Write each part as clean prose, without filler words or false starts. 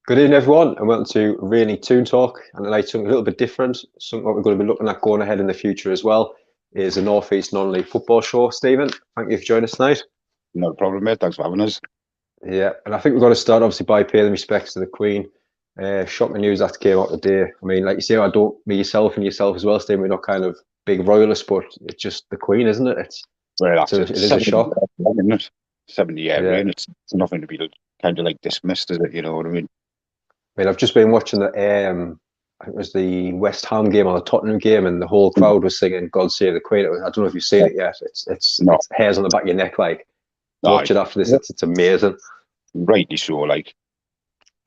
Good evening, everyone, and welcome to Really Toon Talk. And tonight, something a little bit different, something what we're going to be looking at going ahead in the future as well, is a North East non-league football show. Stephen, thank you for joining us tonight. No problem, mate. Thanks for having us. Yeah, and I think we're going to start obviously by paying respects to the Queen. Shocking news that came out today. I mean, like you say, I don't, me yourself and yourself as well, Stephen, we're not kind of big royalists, but it's just the Queen, isn't it? It is a shock. 70-year reign. It's nothing to be kind of like dismissed, is it? You know what I mean? I mean, I've just been watching the I think it was the West Ham game or the Tottenham game, and the whole crowd was singing "God Save the Queen." I don't know if you've seen it yet. It's hairs on the back of your neck. Like, watch it after this. It's amazing. Rightly so. Like,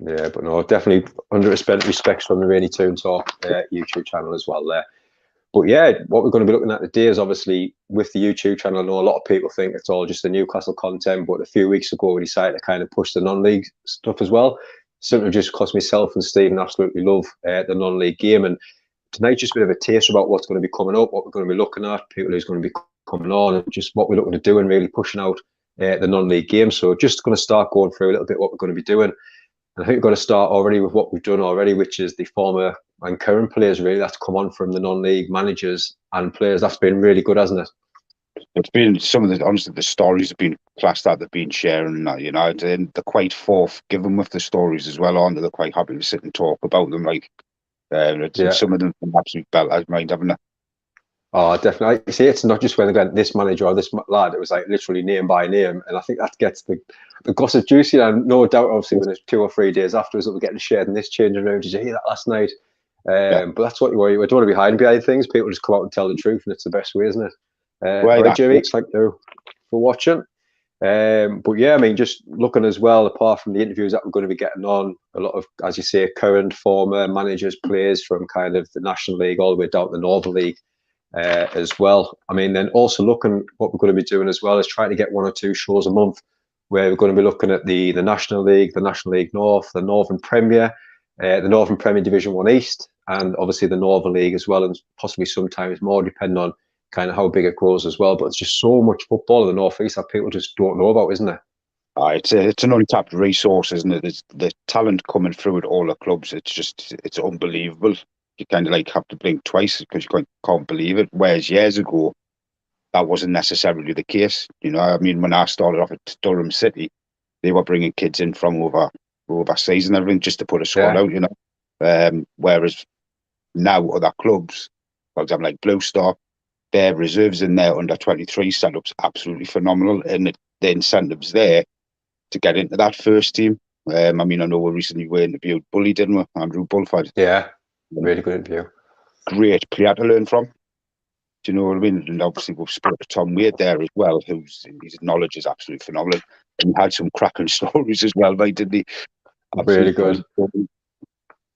yeah, but no, definitely under respects from the Really Toon Talk YouTube channel as well there. But yeah, what we're going to be looking at today is obviously with the YouTube channel. I know a lot of people think it's all just the Newcastle content, but a few weeks ago we decided to kind of push the non-league stuff as well. Simply just because myself and Stephen absolutely love the non-league game, and tonight's just a bit of a taste about what's going to be coming up, what we're going to be looking at, people who's going to be coming on, and just what we're looking to do and really pushing out the non-league game. So just going to start going through a little bit what we're going to be doing. And I think we're going to start already with what we've done already, which is the former and current players really that's come on from the non-league, managers and players. That's been really good, hasn't it? It's been some of the, honestly, the stories have been classed that they've been sharing that, you know, and they're quite forthgiving with the stories as well, aren't they? They're quite happy to sit and talk about them. Like, some of them absolute belters, mind, haven't they? Oh, definitely. You see, it's not just when they go this manager or this lad. It was like literally name by name, and I think that gets the gossip juicy. And no doubt, obviously, when it's 2 or 3 days afterwards, that we're getting shared in this changing room. Did you hear that last night? But that's what you worry. We don't want to be hiding behind things. People just come out and tell the truth, and it's the best way, isn't it? All right, Jimmy, thank you for watching. But yeah, I mean, just looking as well, apart from the interviews that we're going to be getting on, a lot of, as you say, current, former managers, players from kind of the National League all the way down to the Northern League as well. I mean, then also looking what we're going to be doing as well is trying to get 1 or 2 shows a month where we're going to be looking at the National League, the National League North, the Northern Premier, the Northern Premier Division 1 East, and obviously the Northern League as well, and possibly sometimes more depending on kind of how big it grows as well. But it's just so much football in the North East that people just don't know about, isn't it? It's an untapped resource, isn't it? It's the talent coming through at all the clubs. It's unbelievable. You kind of like have to blink twice because you can't believe it. Whereas years ago, that wasn't necessarily the case. You know, I mean, when I started off at Durham City, they were bringing kids in from overseas and everything just to put a squad out. You know, whereas now other clubs, for example, like Blue Star, their reserves in their under 23 setups absolutely phenomenal, and the incentives there to get into that first team. I mean, I know we recently were interviewed Bully, didn't we? Andrew Bulford. Yeah, really good interview. Great player to learn from. Do you know what I mean? And obviously we've spoken to Tom Wade there as well, his knowledge is absolutely phenomenal. And he had some cracking stories as well, mate, didn't he? Absolutely really good.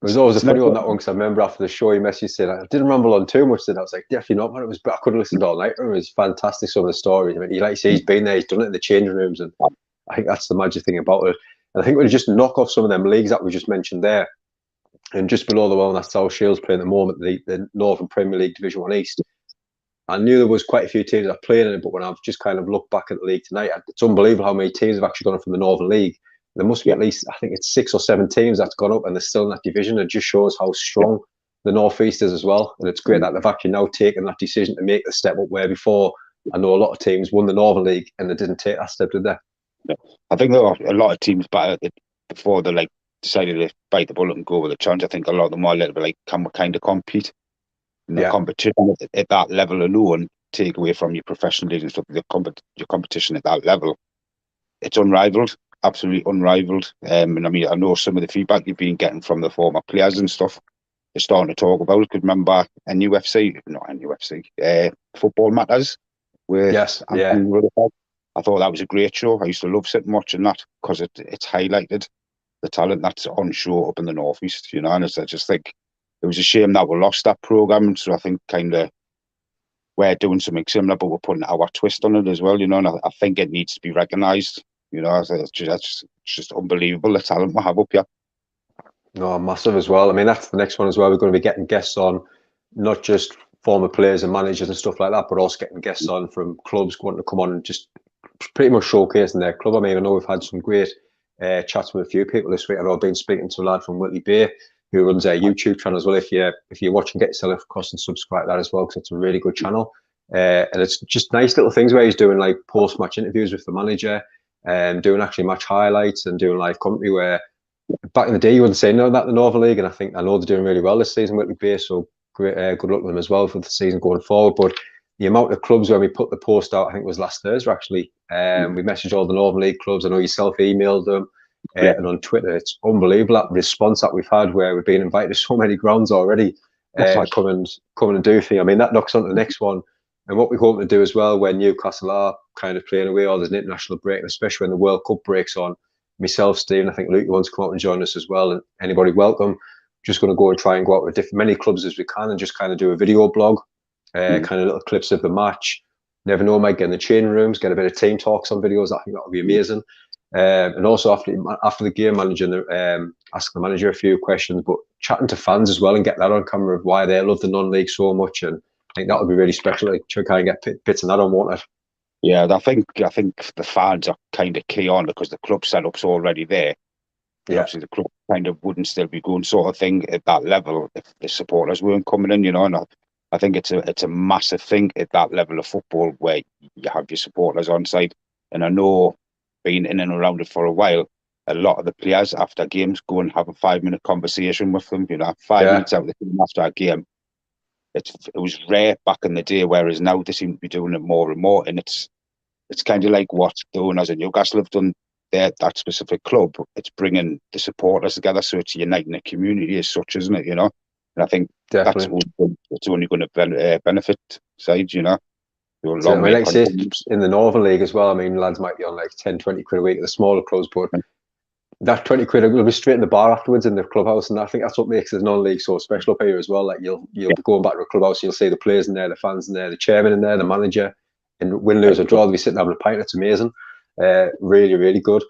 It was always a funny one, that one, because I remember after the show he messaged saying, I didn't ramble on too much then. I was like, definitely not, but it was, but I could have listened all night. It was fantastic, some of the stories. I mean, like you say, he's been there, he's done it in the changing rooms, and I think that's the magic thing about it. And I think when you just knock off some of them leagues that we just mentioned there, and just below the one that South Shields play at the moment, the Northern Premier League Division 1 East, I knew there was quite a few teams that played in it, but when I've just kind of looked back at the league tonight, it's unbelievable how many teams have actually gone from the Northern League. There must be at least, I think it's 6 or 7 teams that's gone up and they're still in that division. It just shows how strong the North East is as well. And it's great that they've actually now taken that decision to make the step up, where before I know a lot of teams won the Northern League and they didn't take that step, did they? Yeah. I think there are a lot of teams before they like decided to bite the bullet and go with the challenge. I think a lot of them are a little bit like, can we kind of compete? And the competition at that level alone, take away from your professional league and stuff, your competition at that level, it's unrivaled. Absolutely unrivaled. And I mean, I know some of the feedback you've been getting from the former players and stuff. They're starting to talk about it. Because remember Football Matters, where I thought that was a great show. I used to love sitting watching that because it's highlighted the talent that's on show up in the North East, you know. And I just think it was a shame that we lost that programme. So I think kind of we're doing something similar, but we're putting our twist on it as well, you know. And I think it needs to be recognised. You know, it's just unbelievable the talent we have up here. No, massive as well. I mean, that's the next one as well. We're going to be getting guests on, not just former players and managers and stuff like that, but also getting guests on from clubs wanting to come on and just pretty much showcasing their club. I mean, I know we've had some great chats with a few people this week. I know I've been speaking to a lad from Whitby Bay who runs a YouTube channel as well. If you're watching, get yourself across and subscribe to that as well, because it's a really good channel. And it's just nice little things where he's doing like post-match interviews with the manager, and doing actually match highlights and doing live commentary, where back in the day you wouldn't say no that in the Northern League. And I know they're doing really well this season with Whitby Bay, so great, good luck to them as well for the season going forward. But the amount of clubs, when we put the post out, I think it was last Thursday actually, we messaged all the Northern League clubs. I know yourself emailed them, and on Twitter, it's unbelievable that response that we've had, where we've been invited to so many grounds already to come and do things. I mean, that knocks on to the next one. And what we hope to do as well, when Newcastle are kind of playing away, or there's an international break, especially when the World Cup breaks on, myself, Stephen, I think Luke, you want to come out and join us as well, and anybody welcome. Just going to go and try and go out with many clubs as we can, and just kind of do a video blog, kind of little clips of the match. Never know, might get in the changing rooms, get a bit of team talks on videos. I think that would be amazing. And also after the game, ask the manager a few questions, but chatting to fans as well and get that on camera of why they love the non-league so much. And I think that would be really special. Like, to kind of get bits of that on, won't it? Yeah, I think the fans are kind of key on, because the club setup's already there. Yeah. Obviously, the club kind of wouldn't still be going sort of thing at that level if the supporters weren't coming in, you know. And I think it's a massive thing at that level of football, where you have your supporters on side. And I know, being in and around it for a while, a lot of the players after games go and have a 5-minute conversation with them. You know, 5 minutes out of the game after a game. It was rare back in the day, whereas now they seem to be doing it more and more. And it's kind of like what the owners in Newcastle have done there, that specific club. It's bringing the supporters together, so it's uniting the community as such, isn't it? You know, and I think it's only going to benefit sides, you know. So, I mean, like say, in the Northern League as well, I mean, lads might be on like 10, 20 quid a week at the smaller clubs, but that 20 quid will be straight in the bar afterwards in the clubhouse. And I think that's what makes the non-league so special up here as well. Like, you'll be going back to a clubhouse, you'll see the players in there, the fans in there, the chairman in there, the manager, and win, lose or draw, they'll be sitting having a pint. It's amazing. Really, really good.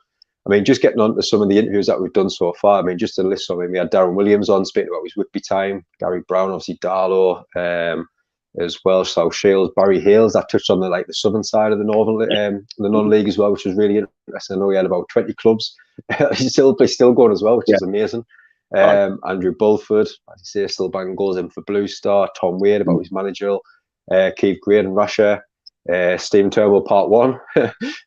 I mean, just getting on to some of the interviews that we've done so far. I mean, just to list some, I mean, we had Darren Williams on speaking about his Whitby time, Gary Brown, obviously Darlow, as well, South Shields, Barry Hales, that touched on the southern side of the Northern, the non-league as well, which was really interesting. I know he had about 20 clubs. He's still going as well, which is amazing. Andrew Bulford, as you say, still banging goals in for Blue Star. Tom Wade about his managerial. Keith Great in Russia. Stephen Turnbull Part 1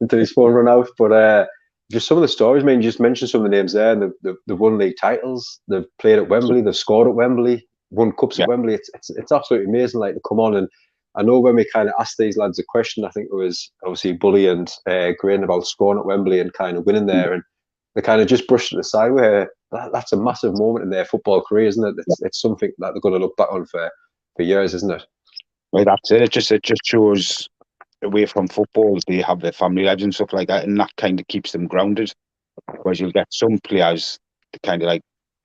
until his phone run out. But just some of the stories, I mean, just mention some of the names there. And they've won league titles. They've played at Wembley. They've scored at Wembley. Won cups at Wembley. It's absolutely amazing. Like, to come on, and I know when we kind of asked these lads a question, I think it was obviously Bully and Grain about scoring at Wembley and kind of winning there, and they kind of just brushed it aside. Where that's a massive moment in their football career, isn't it? It's something that they're going to look back on for years, isn't it? Well, that's it. It just shows, away from football, they have their family lives and stuff like that, and that kind of keeps them grounded. Whereas you'll get some players that kind of like,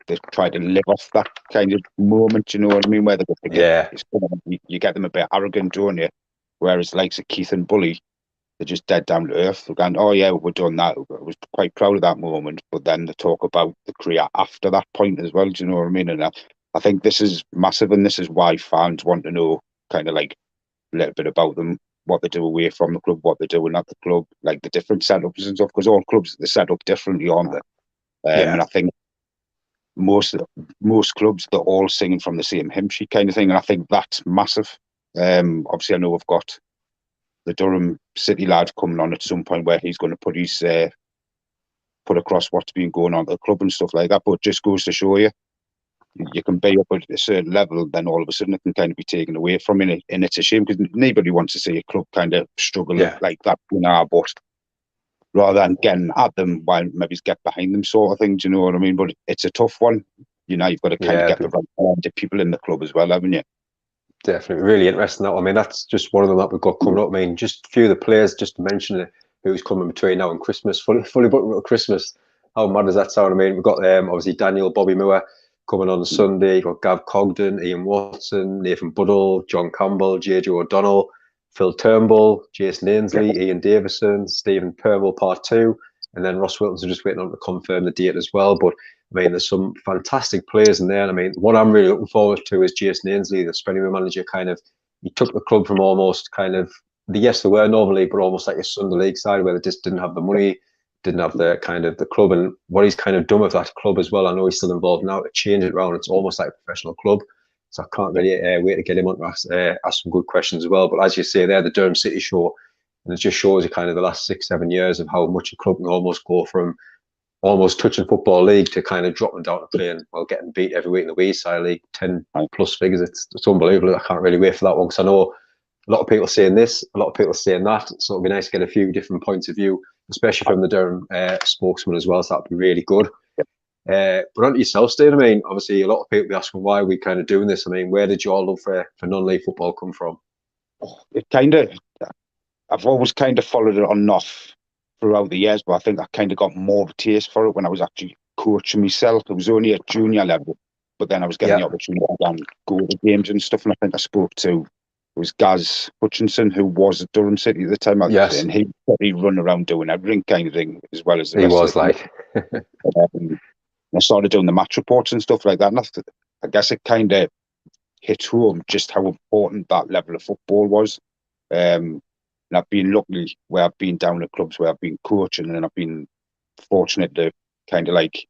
they try to live off that kind of moment, you know what I mean? Where you get them a bit arrogant, don't you? Whereas likes of Keith and Bully, they're just dead down to earth. They're going, oh yeah, we're done that. I was quite proud of that moment. But then they talk about the career after that point as well, do you know what I mean? And I think this is massive, and this is why fans want to know kind of like a little bit about them, what they do away from the club, what they're doing at the club, like the different setups and stuff, because all clubs, they're set up differently, aren't they? And I think most clubs, they're all singing from the same hymn sheet kind of thing, and I think that's massive. Obviously, I know we've got the Durham City lad coming on at some point, where he's going to put across what's been going on at the club and stuff like that. But it just goes to show you can be up at a certain level, then all of a sudden it can kind of be taken away from you, and it's a shame, because nobody wants to see a club kind of struggle like that, you know. But rather than getting at them, why maybe get behind them, sort of thing. Do you know what I mean? But it's a tough one. You know, you've got to kind of get the right people in the club as well, haven't you? Definitely, really interesting. That I mean, that's just one of them that we've got coming up. I mean, just a few of the players, just to mention it, who's coming between now and Christmas, fully booked at Christmas. How mad does that sound? I mean, we've got obviously Daniel Bobby Moore coming on Sunday. You've got Gav Cogden, Ian Watson, Nathan Buddle, John Campbell, JJ O'Donnell, Phil Turnbull, Jason Ainsley, Ian Davison, Stephen Purwell Part 2, and then Ross Wilton's just waiting on to confirm the date as well. But I mean, there's some fantastic players in there. And I mean, what I'm really looking forward to is Jason Ainsley, the Spennyman manager. He took the club from almost kind of, yes, they were Northern League, but almost like a Sunday League side where they just didn't have the money. didn't have the kind of the club, and what he's kind of done with that club as well. I know he's still involved now to change it around. It's almost like a professional club. So I can't really wait to get him on to ask some good questions as well. But as you say there, the Durham City show, and it just shows you kind of the last 6-7 years of how much a club can almost go from almost touching football league to kind of dropping down to playing, well, getting beat every week in the Weeside League, 10 plus figures. It's unbelievable. I can't really wait for that one, because I know a lot of people saying this, a lot of people saying that. So it'd be nice to get a few different points of view, especially from the Durham spokesman as well. So that'd be really good. But on to yourself, Steve. I mean, obviously, a lot of people be asking why we kind of doing this. I mean, where did your love for non-league football come from? It kind of, I've always kind of followed it on and off throughout the years, but I think I kind of got more of a taste for it when I was actually coaching myself. It was only at junior level, but then I was getting the opportunity to go to games and stuff. And I think I spoke to, it was Gaz Hutchinson, who was at Durham City at the time. Yes. And he run around doing everything kind of thing, as well as the he rest was of like. I started doing the match reports and stuff like that. And I guess it kind of hit home just how important that level of football was. And I've been lucky where I've been down at clubs where I've been coaching, and I've been fortunate to kind of like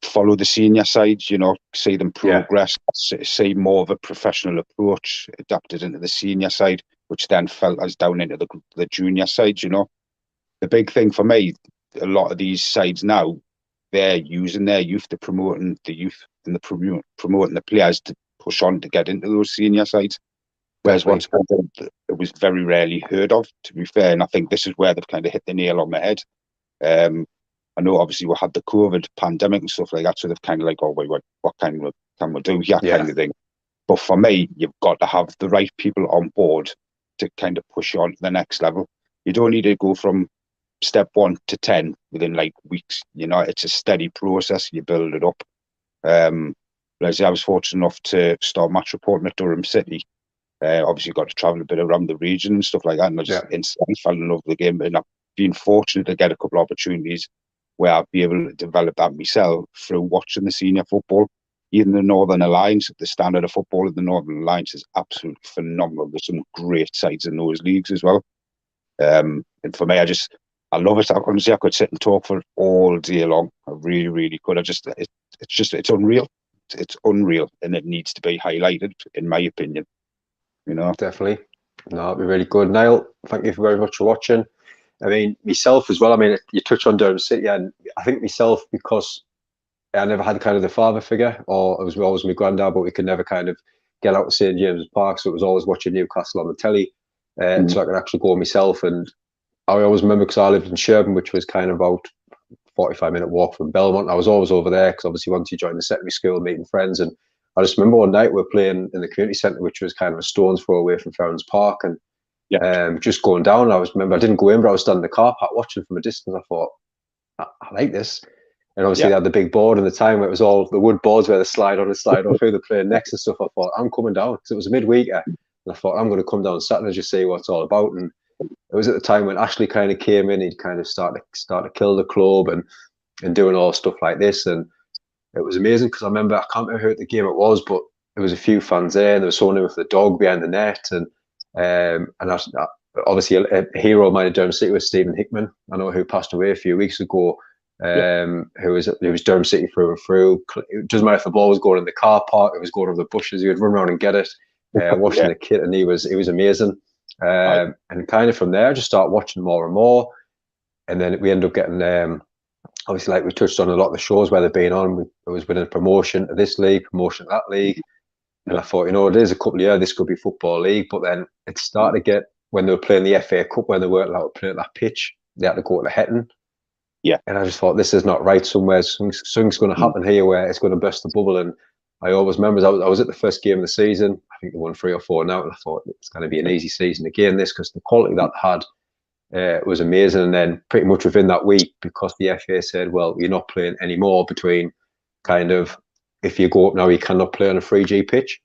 follow the senior sides, you know, see them progress, see more of a professional approach adapted into the senior side, which then felt as down into the junior side, you know. The big thing for me, a lot of these sides now, they're using their youth to promoting the youth and the promoting the players to push on to get into those senior sides. Whereas what's it was very rarely heard of, to be fair. And I think this is where they've kind of hit the nail on the head. I know obviously we had the COVID pandemic and stuff like that, so they've kind of like, oh, wait, what can we do here, kind of thing. But for me, you've got to have the right people on board to kind of push you on to the next level. You don't need to go from step 1 to 10 within like weeks. You know, it's a steady process. You build it up. As I was fortunate enough to start match reporting at Durham City. Obviously got to travel a bit around the region and stuff like that, and I just instantly fell in love with the game. And I've been fortunate to get a couple of opportunities where I'll be able to develop that myself through watching the senior football. Even the Northern Alliance, the standard of football in the Northern Alliance is absolutely phenomenal. There's some great sides in those leagues as well. And for me, I love it. Honestly, I could sit and talk for all day long. I really, really could. It's unreal. It's unreal, and it needs to be highlighted, in my opinion. You know, definitely. No, it'd be really good. Niall, thank you very much for watching. I mean, myself as well. I mean, you touched on Durham City, and I think myself, because I never had kind of the father figure, or it was always my granddad, but we could never kind of get out to St James's Park, so it was always watching Newcastle on the telly until I could actually go myself. And I always remember, because I lived in Sherburn, which was kind of about 45-minute walk from Belmont. I was always over there because obviously once you join the secondary school, meeting friends. And I just remember one night we were playing in the community centre, which was kind of a stone's throw away from Ferrens Park, and just going down. I didn't go in, but I was standing in the car park watching from a distance. I thought, I like this. And obviously they had the big board, and the time it was all the wood boards where they slide on and slide off, who they're playing next and stuff. I thought, I'm coming down, because it was a midweeker, and I thought, I'm going to come down Saturday and just see what it's all about. And it was at the time when Ashley kind of came in. He'd kind of start to kill the club and doing all stuff like this, and it was amazing, because I remember, I can't remember who at the game it was, but there was a few fans there, and there was someone with the dog behind the net, and obviously a hero of mine at Durham City was Stephen Hickman. I know, who passed away a few weeks ago. Who was Durham City through and through. It doesn't matter if the ball was going in the car park, it was going over the bushes, he would run around and get it, washing the kit, and he was amazing. And kind of from there, I just start watching more and more, and then we end up getting obviously, like we touched on a lot of the shows where they've been on. It was winning promotion to this league, promotion to that league, and I thought, it is a couple of years, this could be football league. But then it started to get, when they were playing the FA Cup, when they weren't allowed to play at that pitch, they had to go to Hetton. And I just thought, this is not right. Something's going to happen here where it's going to burst the bubble. And I always remember, I was at the first game of the season. I think they won 3 or 4 now, and I thought it's going to be an easy season again, this, because the quality that they had was amazing. And then pretty much within that week, because the FA said, well, you're not playing anymore, between kind of, if you go up now, you cannot play on a 3G pitch.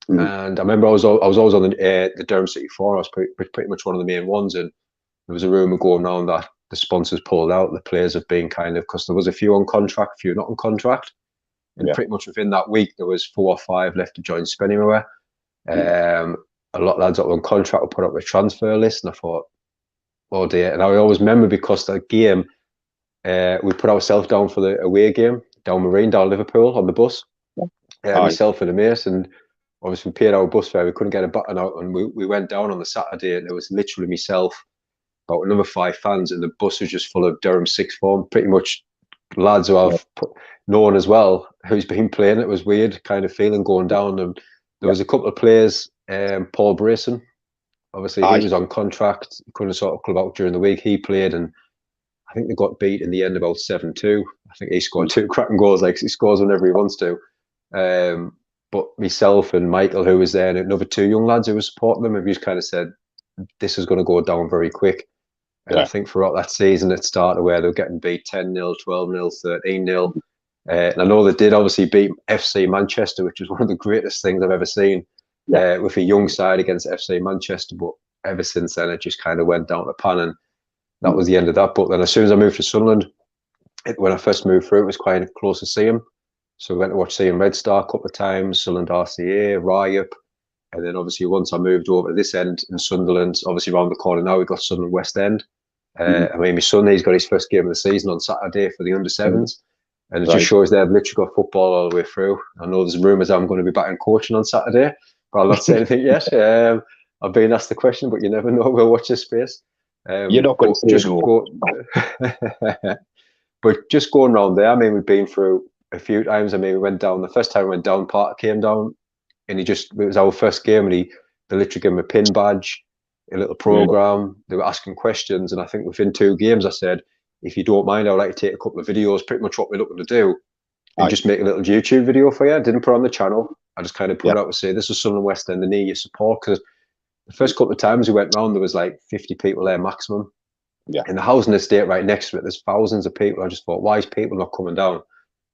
And I remember I was always on the Durham City forum. I was pretty much one of the main ones, and there was a rumour going around that the sponsors pulled out, the players have been kind of, because there was a few on contract, a few not on contract, and pretty much within that week there was 4 or 5 left to join Spennymoor. A lot of lads that were on contract were put up a transfer list, and I thought, Oh dear. And I always remember because the game, we put ourselves down for the away game down Marine, down Liverpool on the bus. Aye. Myself and a mate, and obviously we paid our bus fare. We couldn't get a button out, and we went down on the Saturday, and it was literally myself, about another 5 fans, and the bus was just full of Durham sixth form, pretty much lads who I've known as well, who's been playing. It was weird kind of feeling going down, and there was a couple of players, Paul Brayson, obviously he was on contract, couldn't sort of club out during the week. He played, and I think they got beat in the end about 7-2. I think he scored 2 cracking goals, like he scores whenever he wants to. But myself and Michael, who was there, and another 2 young lads who were supporting them, have just kind of said this is going to go down very quick. And I think throughout that season, it started where they were getting beat 10-0, 12-0, 13-0. And I know they did obviously beat FC Manchester, which was one of the greatest things I've ever seen with a young side against FC Manchester. But ever since then, it just kind of went down the pan, and that was the end of that. But then as soon as I moved to Sunderland, when I first moved through, it was quite close to see him. So we went to watch seeing Red Star a couple of times, Sunderland RCA, Ryup. And then obviously once I moved over to this end in Sunderland, obviously around the corner now, we've got Sunderland West End. I mean, my son, he's got his first game of the season on Saturday for the under-7s. And it just shows they've literally got football all the way through. I know there's rumours I'm going to be back in coaching on Saturday, but I'll not say anything yet. I've been asked the question, but you never know. We'll watch this space. You're not going to just go. But just going around there, I mean, we've been through a few times. I mean, we went down, the first time we went down, Parker came down, and it was our first game, and they literally gave him a pin badge, a little program. They were asking questions, and I think within 2 games, I said, if you don't mind, I'd like to take a couple of videos, pretty much what we're looking to do, and just make a little YouTube video for you. I didn't put it on the channel. I just kind of put it out to say, this is Sunderland West End, they need your support, because the first couple of times we went round, there was like 50 people there maximum. In the housing estate right next to it, there's thousands of people. I just thought, why is people not coming down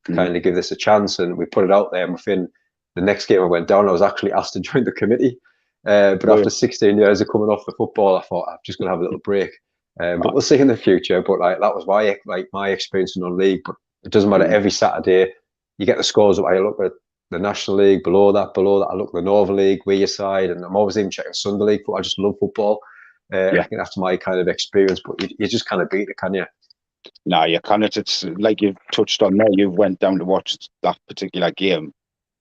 to kind of give this a chance? And we put it out there, and within the next game I went down, I was actually asked to join the committee. But after 16 years of coming off the football, I thought I'm just going to have a little break. But we'll see in the future. But like that was my experience in non-league. But it doesn't matter. Every Saturday, you get the scores up. I look at the National League, below that. I look at the Northern League, we're your side, and I'm always even checking Sunday League. But I just love football. I think that's my kind of experience. But you just kind of beat it, can you? No, you can't. It's like you've touched on there. You went down to watch that particular game.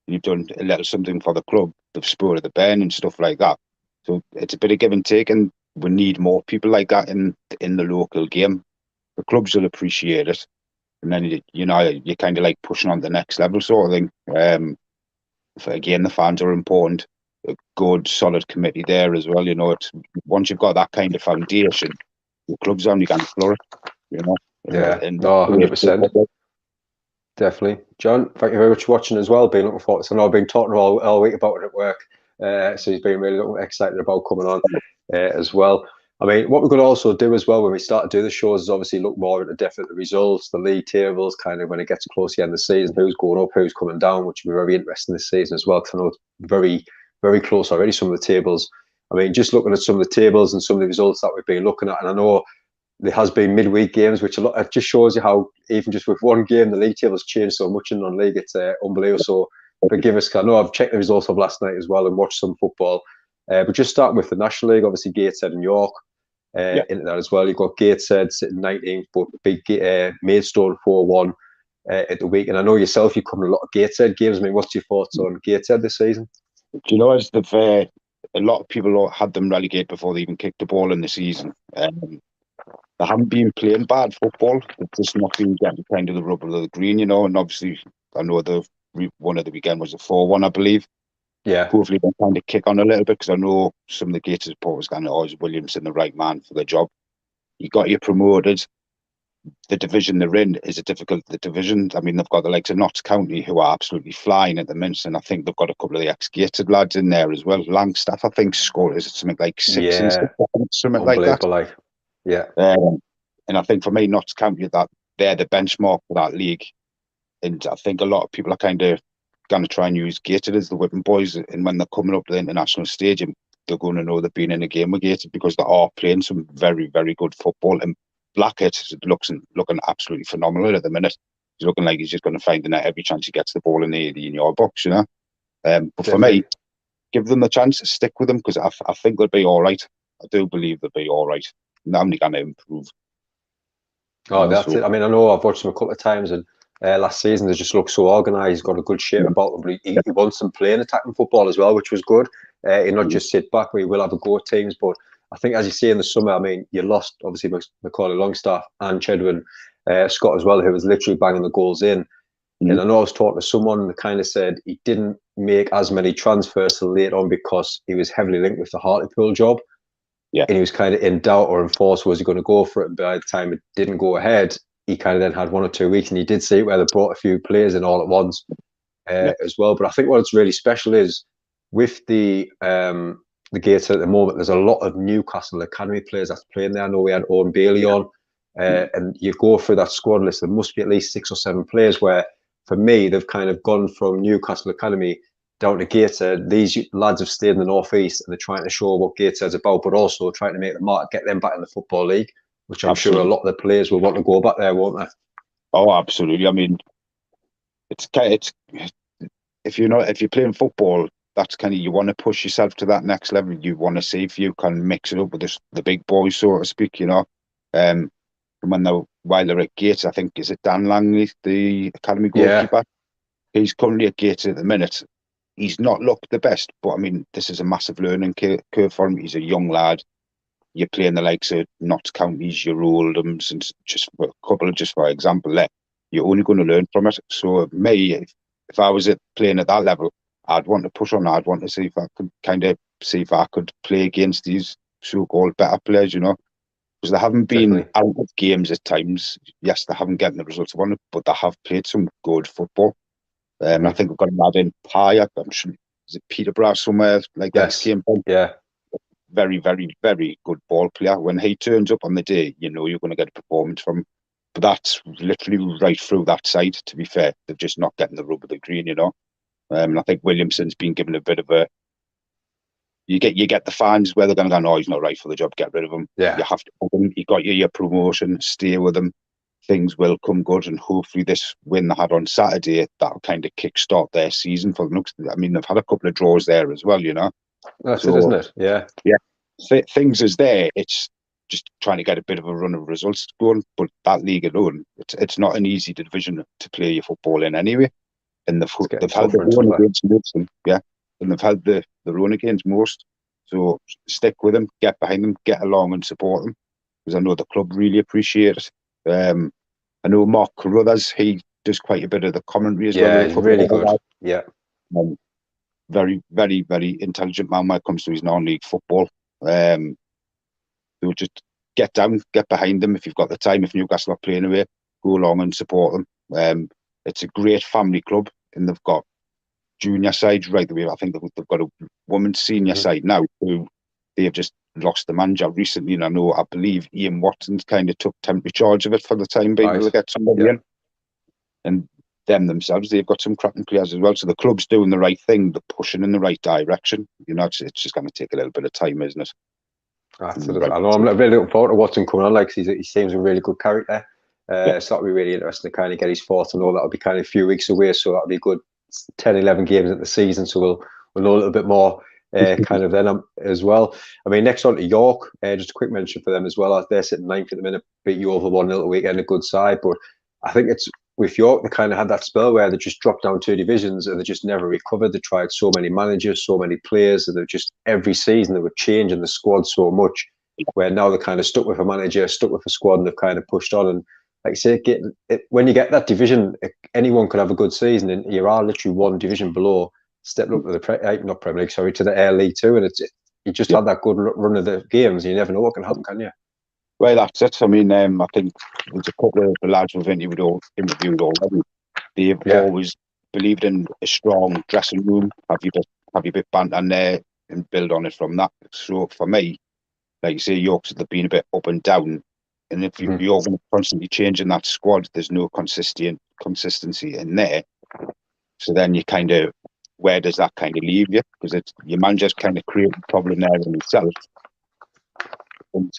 You've done a little something for the club, the sport of the band and stuff like that. So it's a bit of give and take, and we need more people like that in the local game. The clubs will appreciate it, and then you're kind of like pushing on to the next level sort of thing. Again, the fans are important. A good, solid committee there as well. It's once you've got that kind of foundation, the club's only going to flourish. And 100%. Definitely. John, thank you very much for watching as well. Been looking forward to it. I know I've been talking all week about it at work. So he's been really excited about coming on as well. I mean, what we're going to also do as well when we start to do the shows is obviously look more at the depth of the results, the league tables, kind of when it gets close to the end of the season, who's going up, who's coming down, which will be very interesting this season as well, because I know it's very, very close already, some of the tables. I mean, just looking at some of the tables and some of the results that we've been looking at, and I know there has been midweek games, which it just shows you how even just with one game, the league tables changed so much in non-league. It's unbelievable. So forgive us, I know I've checked the results of last night as well and watched some football. But just starting with the National League, obviously Gateshead and York into that as well. You've got Gateshead sitting 19th, but big Maidstone 4-1 at the week. And I know yourself, you come to a lot of Gateshead games. I mean, what's your thoughts on Gateshead this season? Do you know, as a lot of people had them relegated before they even kicked the ball in the season. They haven't been playing bad football. They've just not been getting kind of the rubber of the green, and obviously I know one of the weekend was a 4-1, I believe. Yeah. Hopefully they kind of kick on a little bit, because I know some of the Gators supporters kind of always Williamson the right man for the job. You got your promoted. The division they're in is a difficult division. I mean, they've got the likes of Notts County, who are absolutely flying at the minute, and I think they've got a couple of the ex-Gated lads in there as well. Langstaff, I think, scored, is it something like 6 and 6, something like that? Yeah. And I think for me, Notts County, that they're the benchmark for that league. And I think a lot of people are kind of going to try and use Gated as the whipping boys. And when they're coming up to the international stadium, they're going to know they've been in a game with Gated, because they are playing some very, very good football. And Blackett is looking absolutely phenomenal at the minute. He's looking like he's just going to find the net every chance he gets the ball in your box, But for me, give them the chance, stick with them, because I think they'll be all right. I do believe they'll be all right. only going to improve. Oh, that's it. I mean, I know I've watched him a couple of times, and last season they just looked so organised. He's got a good shape about him, but he wants them playing attacking football as well, which was good. He not just sit back where he will have a go at teams, but I think, as you see in the summer, I mean, you lost obviously Macaulay Longstaff and Chedwin Scott as well, who was literally banging the goals in. And I know I was talking to someone that kind of said he didn't make as many transfers till late on because he was heavily linked with the Hartlepool job. Yeah. And he was kind of in doubt or in force, was he going to go for it? And by the time it didn't go ahead, he kind of then had 1 or 2 weeks, and he did see it where they brought a few players in all at once as well. But I think what's really special is with the Gator at the moment, there's a lot of Newcastle Academy players that's playing there. I know we had Owen Bailey on, and you go through that squad list, there must be at least 6 or 7 players where, for me, they've kind of gone from Newcastle Academy down to Gator. These lads have stayed in the North East, and they're trying to show what Gator is about, but also trying to make the mark, get them back in the Football League, which I'm sure a lot of the players will want to go back there, won't they? Oh, absolutely. I mean, it's if you're playing football, that's kind of, you want to push yourself to that next level. You want to see if you can mix it up with the big boys, so to speak. While they're at Gates, I think, is it Dan Langley, the academy goalkeeper? Yeah. He's currently at Gates at the minute. He's not looked the best, but I mean, this is a massive learning curve for him. He's a young lad. You're playing the likes of Notts Counties, your Oldhams, and just a couple of, just for example, there, you're only going to learn from it. So me, if I was playing at that level, I'd want to push on. I'd want to see if I could play against these so-called better players, because they haven't been out of games at times. Yes, they haven't gotten the results they wanted, but they have played some good football. I think we've got a lad in Pye. I'm sure, is it Peterborough somewhere like that? Came from? Yeah. Very, very, very good ball player. When he turns up on the day, you're going to get a performance from him. But that's literally right through that side, to be fair. They're just not getting the rub of the green, And I think Williamson's been given a bit of a... You get the fans where they're going to go, no, he's not right for the job, get rid of him. Yeah. You have to put him. You got your promotion, stay with him. Things will come good, and hopefully this win they had on Saturday, that'll kind of kickstart their season for them. I mean, they've had a couple of draws there as well, That's it, isn't it? Yeah. Yeah. Things is there. It's just trying to get a bit of a run of results going. But that league alone, it's not an easy division to play your football in anyway. And they've had the run against most of them, and they've had the run against most. So stick with them, get behind them, get along and support them, because I know the club really appreciate it. I know Mark Carruthers, he does quite a bit of the commentary as well. Yeah, he's really good. Yeah. Very, very, very intelligent man when it comes to his non-league football. So just get down, get behind them if you've got the time. If Newcastle are playing away, go along and support them. It's a great family club, and they've got junior sides right the way. I think they've got a women's senior side now who they've just lost the manager recently, and I believe Ian Watson's kind of took temporary charge of it for the time being to get somebody in. And them themselves, they've got some cracking players as well. So the club's doing the right thing, they're pushing in the right direction. It's just going to take a little bit of time, isn't it? That's it. I know. I'm really looking forward to watching coming on. Like, he seems a really good character. So that'll be really interesting to kind of get his thoughts. I know that'll be kind of a few weeks away, so that'll be good. 10, 11 games at the season, so we'll know a little bit more kind of then as well. I mean, next on to York, just a quick mention for them as well. They're sitting 9th at the minute, beat you over 1-0 a weekend, a good side. But I think it's with York, they kind of had that spell where they just dropped down 2 divisions and they just never recovered. They tried so many managers, so many players, and they're just every season they were changing the squad so much, where now they're kind of stuck with a manager, stuck with a squad, and they've kind of pushed on. And like I say, when you get that division, anyone could have a good season, and you are literally 1 division below, stepping up to the not Premier League, sorry, to the Air League 2, and you just had that good run of the games. You never know what can happen, can you? Well, that's it. I mean, I think there's a couple of the lads we've interviewed already. They've always believed in a strong dressing room, have your bit banter in there, and build on it from that. So for me, like you say, York's they've been a bit up and down. And if you're constantly changing that squad, there's no consistency in there. So then you kind of, where does that kind of leave you? Because your manager's kind of created a problem there in himself. And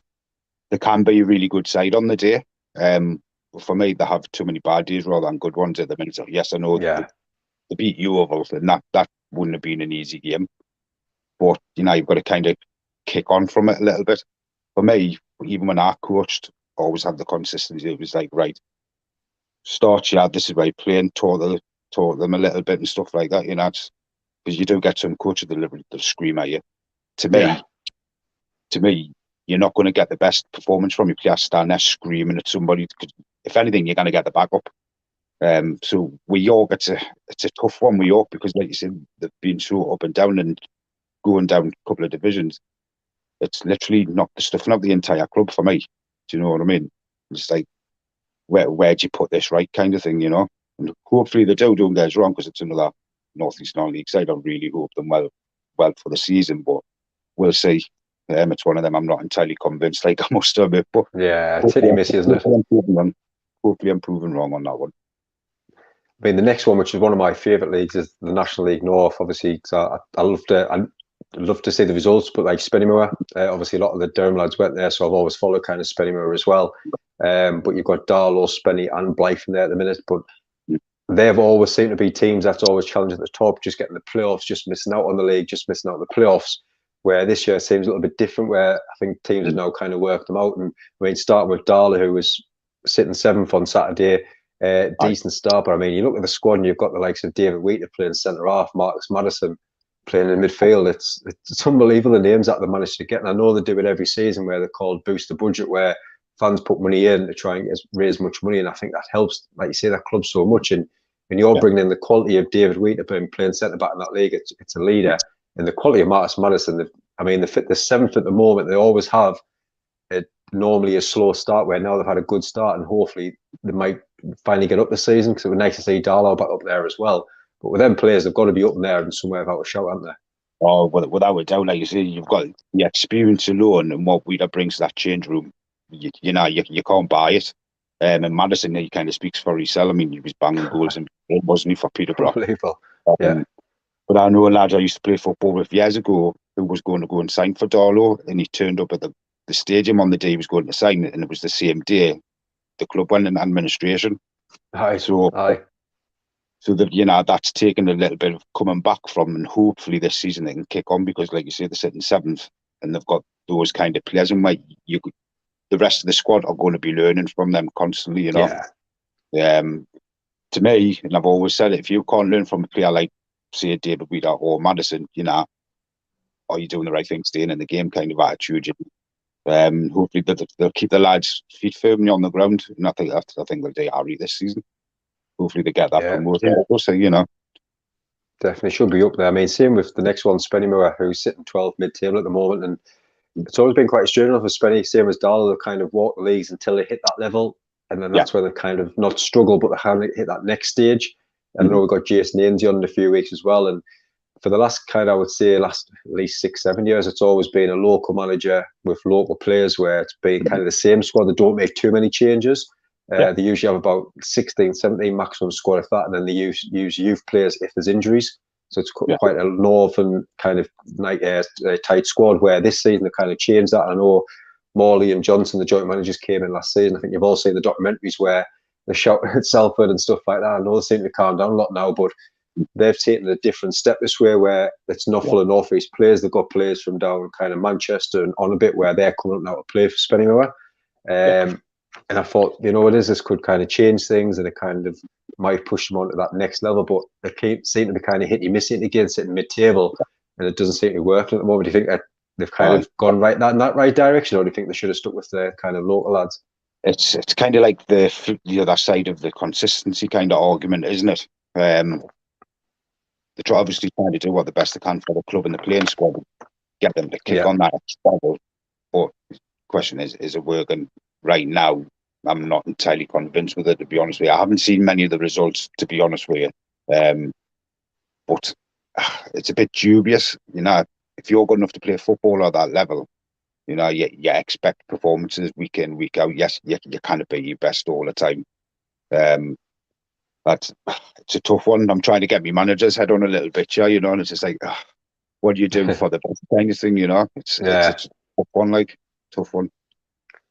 there can be a really good side on the day. For me, they have too many bad days rather than good ones at the minute. So yes, I know they beat you over, and that wouldn't have been an easy game. But, you've got to kind of kick on from it a little bit. for me, even when I coached, I always had the consistency. It was like, right, start, yeah, this is where you're playing, taught them a little bit and stuff like that, because you do get some coaches that scream at you. To Yeah, me, to me, you're not going to get the best performance from your player stand there screaming at somebody. Because if anything, you're going to get the backup. So with York, it's a tough one with York because, like you said, they've been so up and down and going down a couple of divisions. It's literally knocked the stuffing out the entire club for me. Do you know what I mean? It's like, where'd you put this right kind of thing, And hopefully they don't get us wrong because it's another North East Non-League side. I really hope them well for the season, but we'll see. It's one of them I'm not entirely convinced, like I must admit. But yeah, it's hit and miss, isn't it? Hopefully I'm proven wrong on that one. I mean, the next one, which is one of my favourite leagues, is the National League North. Obviously, because I love to see the results, but like Spennymoor, obviously a lot of the Durham lads went there, so I've always followed kind of Spennymoor as well. But you've got Darlow, Spenny, and Blyth in there at the minute. But they've always seemed to be teams that's always challenging at the top, just getting the playoffs, just missing out on the league, just missing out on the playoffs. Where this year seems a little bit different, where I think teams have now kind of worked them out. And I mean, starting with Darlow, who was sitting 7th on Saturday. Decent start, but I mean, you look at the squad and you've got the likes of David Wheater playing centre half, Marcus Madison playing in midfield. It's unbelievable the names that they managed to get. And I know they do it every season where they're called boost the budget, where fans put money in to try and raise much money. And I think that helps, like you say, that club so much. And when you're bringing in the quality of David Wheater playing centre back in that league, it's a leader. And the quality of Marcus Madison, they're 7th at the moment. They always have normally a slow start, where now they've had a good start and hopefully they might finally get up the season, because it would be nice to see Darlow back up there as well. But with them players, they've got to be up in there and somewhere without a shout, haven't they? Oh, without a doubt, like you say, you've got the experience alone and what Wheater brings to that change room. You can't buy it. And Madison, he kind of speaks for himself. I mean, he was banging goals and wasn't he, for Peterborough? Unbelievable. Yeah. But I know a lad I used to play football with years ago who was going to go and sign for Darlow, and he turned up at the stadium on the day he was going to sign it, and it was the same day the club went in administration. So that that's taken a little bit of coming back from, and hopefully this season they can kick on, because like you say, they're sitting 7th and they've got those kind of players, and the rest of the squad are going to be learning from them constantly, Yeah. To me, and I've always said it, if you can't learn from a player like, say, David Wheater or Madison, are you doing the right thing, staying in the game kind of attitude? Hopefully they'll keep the lads' feet firmly on the ground, and I think they'll do alright this season. Hopefully they get that promotion. Definitely should be up there. I mean, same with the next one, Spennymoor, who's sitting 12th mid-table at the moment, and it's always been quite a journey for Spenny, same as Darlow. They've kind of walked the leagues until they hit that level, and then that's where they kind of not struggle, but they haven't hit that next stage. And I know we've got Jason Ainsey on in a few weeks as well, and for the last at least 6-7 years, it's always been a local manager with local players, where it's been kind of the same squad. They don't make too many changes. They usually have about 16, 17 maximum squad, if that, and then they use youth players if there's injuries. So it's quite a northern kind of tight squad, where this season they kind of changed that. I know Morley and Johnson, the joint managers, came in last season. I think you've all seen the documentaries where they're shouting at Salford and stuff like that. I know they seem to calm down a lot now, but they've taken a different step this way, where it's not full of North East players. They've got players from down kind of Manchester and on a bit, where they're coming up now to play for Spennymoor. And I thought, this could kind of change things, and it kind of might push them on to that next level. But they seem to be kind of missing again, sitting mid-table, and it doesn't seem to be working at the moment. Do you think that they've kind of gone in that right direction, or do you think they should have stuck with the kind of local lads? It's kind of like the other side of the consistency kind of argument, isn't it? They're obviously trying to do what the best they can for the club and the playing squad, get them to kick on that level. But the question is it working right now? I'm not entirely convinced with it, to be honest with you. I haven't seen many of the results, to be honest with you. But it's a bit dubious, if you're good enough to play football at that level, you expect performances week in, week out. Yes, you kind of be your best all the time. It's a tough one. I'm trying to get my manager's head on a little bit, and it's just like, what do you do for the best kind of thing, It's a tough one, tough one.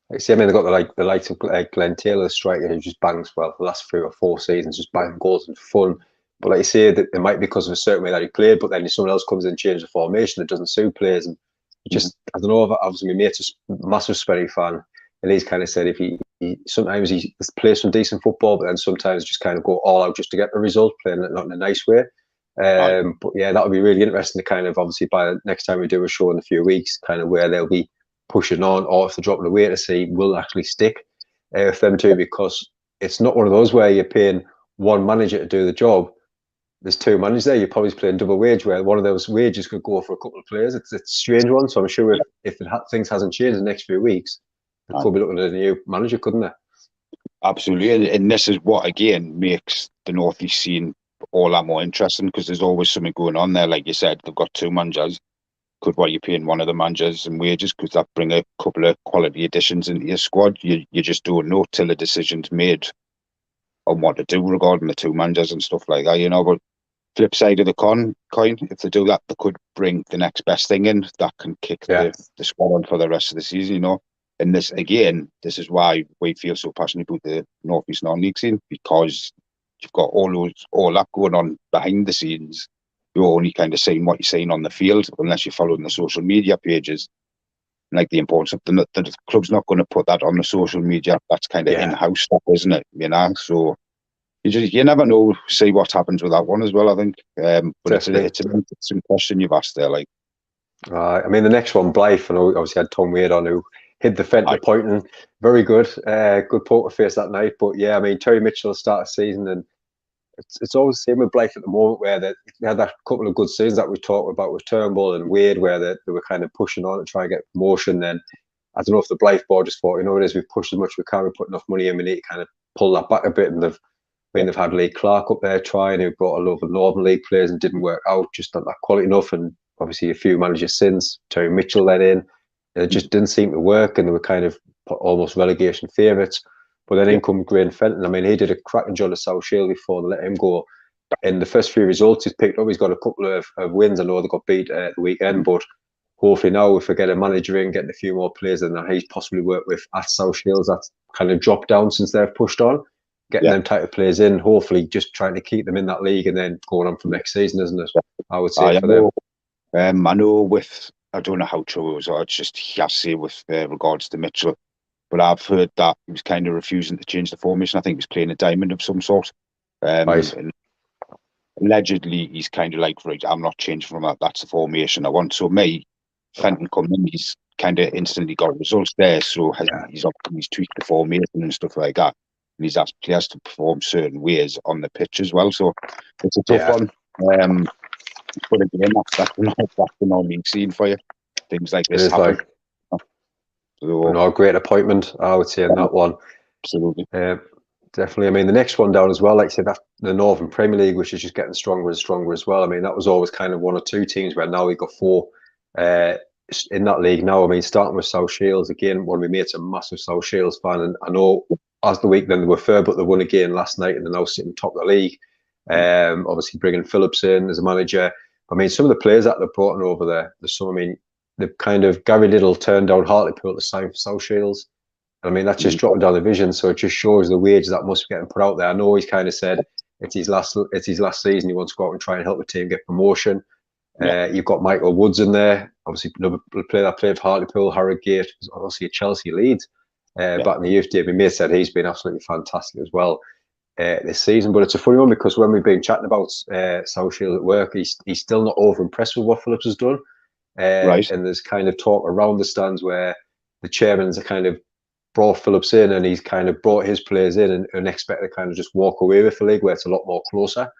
Like, see, I mean, they've got the likes of Glenn Taylor, the striker, who just bangs for the last 3 or 4 seasons, just banging goals and fun. But like you say, that it might be because of a certain way that he played, but then if someone else comes in and changes the formation, it doesn't suit players, and just, I don't know, obviously my mate's a massive Sperry fan, and he's kind of said if he sometimes he plays some decent football, but then sometimes just kind of go all out just to get the result, playing it not in a nice way. But yeah, that would be really interesting to kind of, obviously by the next time we do a show in a few weeks, kind of where they'll be pushing on, or if they're dropping away, to see will actually stick with them two, because it's not one of those where you're paying one manager to do the job. There's two managers there. You're probably playing double wage, where one of those wages could go for a couple of players. It's a strange one. So I'm sure if things hasn't changed in the next few weeks, they could be looking at a new manager, couldn't they? Absolutely, and this is what again makes the North East scene all that more interesting, because there's always something going on there. Like you said, they've got two managers. Could what you're paying one of the managers and wages, could that bring a couple of quality additions into your squad? You just don't know till the decision's made on what to do regarding the two managers and stuff like that, you know. But flip side of the coin, if they do that, they could bring the next best thing in that can kick the squad on for the rest of the season, you know. And this is why we feel so passionate about the North East Non-League scene, because you've got all that going on behind the scenes. You're only kind of seeing what you're seeing on the field, unless you're following the social media pages. Like the importance of the club's not going to put that on the social media. That's kind of in-house stuff, isn't it? You know, so you never know. See what happens with that one as well, I think. But it's an interesting question you've asked there. Like, I mean, the next one, Blythe, I know obviously had Tom Wade on, who hid the Fenton Poynton. Very good, good poker face that night. But yeah, I mean, Terry Mitchell started the season, and it's always the same with Blythe at the moment, where they had that couple of good seasons that we talked about with Turnbull and Wade, where they were kind of pushing on to try and get promotion. Then I don't know if the Blythe board just thought, you know, we've pushed as much as we can, we put enough money in, we need to kind of pull that back a bit. And they've had Lee Clark up there trying, who brought a lot of Northern League players and didn't work out, just not that quality enough. And obviously a few managers since, Terry Mitchell let in, and it just didn't seem to work, and they were kind of almost relegation favourites. But then in come Graham Fenton. I mean, he did a cracking job of South Shield before they let him go. And the first few results he's picked up, he's got a couple of wins. I know they got beat at the weekend, but hopefully now if we get a manager in, getting a few more players than that he's possibly worked with at South Shields, that's kind of dropped down since they've pushed on. Getting them type of players in, hopefully just trying to keep them in that league and then going on from next season, isn't it? I would say for them. I know I don't know how true it was, or it's just hearsay with regards to Mitchell, but I've heard that he was kind of refusing to change the formation. I think he was playing a diamond of some sort. And allegedly, he's kind of like, right, I'm not changing from that. That's the formation I want. So Fenton coming in, he's kind of instantly got results there. So he's tweaked the formation and stuff like that. And he's asked players to perform certain ways on the pitch as well. So it's a tough one. But again, that's the non-league scene for you. Things like this happen. No, great appointment, I would say, in that one. Absolutely. Definitely. I mean, the next one down as well, like I said, that's the Northern Premier League, which is just getting stronger and stronger as well. I mean, that was always kind of one or two teams, where now we've got four in that league now. I mean, starting with South Shields, again, one of my mates, a massive South Shields fan, and I know as the week then they were fair, but they won again last night and they're now sitting top of the league. Obviously bringing Phillips in as a manager. I mean, some of the players that they've brought in over there, I mean, they've kind of, Gary Little turned down Hartlepool to sign for South Shields. I mean, that's just dropping down division, so it just shows the wage that must be getting put out there. I know he's kind of said it's his last season. He wants to go out and try and help the team get promotion. You've got Michael Woods in there, obviously another player that played for Hartlepool, Harrogate, obviously a Chelsea lead back in the youth. David May said he's been absolutely fantastic as well this season. But it's a funny one, because when we've been chatting about South Shield at work, he's still not over impressed with what Phillips has done. And there's kind of talk around the stands where the chairman's kind of brought Phillips in, and he's kind of brought his players in and expect to kind of just walk away with the league, where it's a lot more closer.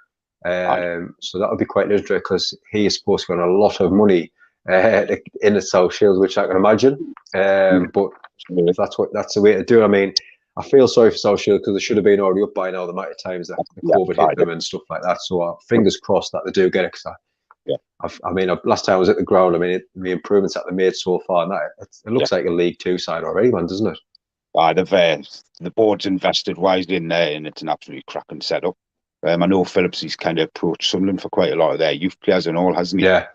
So that would be quite interesting, because he is supposed to get a lot of money in the South Shields, which I can imagine. But if that's the way to do it. I mean, I feel sorry for South Shields, because they should have been already up by now, the amount of times that the COVID hit them and stuff like that. So fingers crossed that they do get it. I mean, last time I was at the ground, I mean, the improvements that they made so far, and it looks like a League Two side already, man, doesn't it? The board's invested wisely in there, and it's an absolutely cracking setup. I know Phillips, he's kind of approached Sunderland for quite a lot of their youth players and all, hasn't he? Yeah.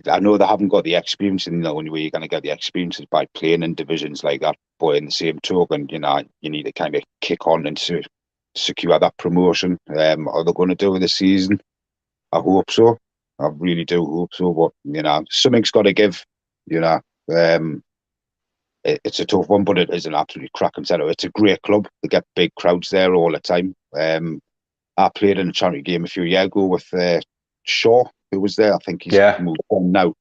I know they haven't got the experience, and the only way you're going to get the experience is by playing in divisions like that. But in the same token, you know, you need to kind of kick on and secure that promotion. Are they going to do it this season? I hope so. I really do hope so. But something's got to give. You know, it's a tough one, but it is an absolutely cracking setup. It's a great club. They get big crowds there all the time. I played in a charity game a few years ago with Shaw, who was there. I think he's moved on now.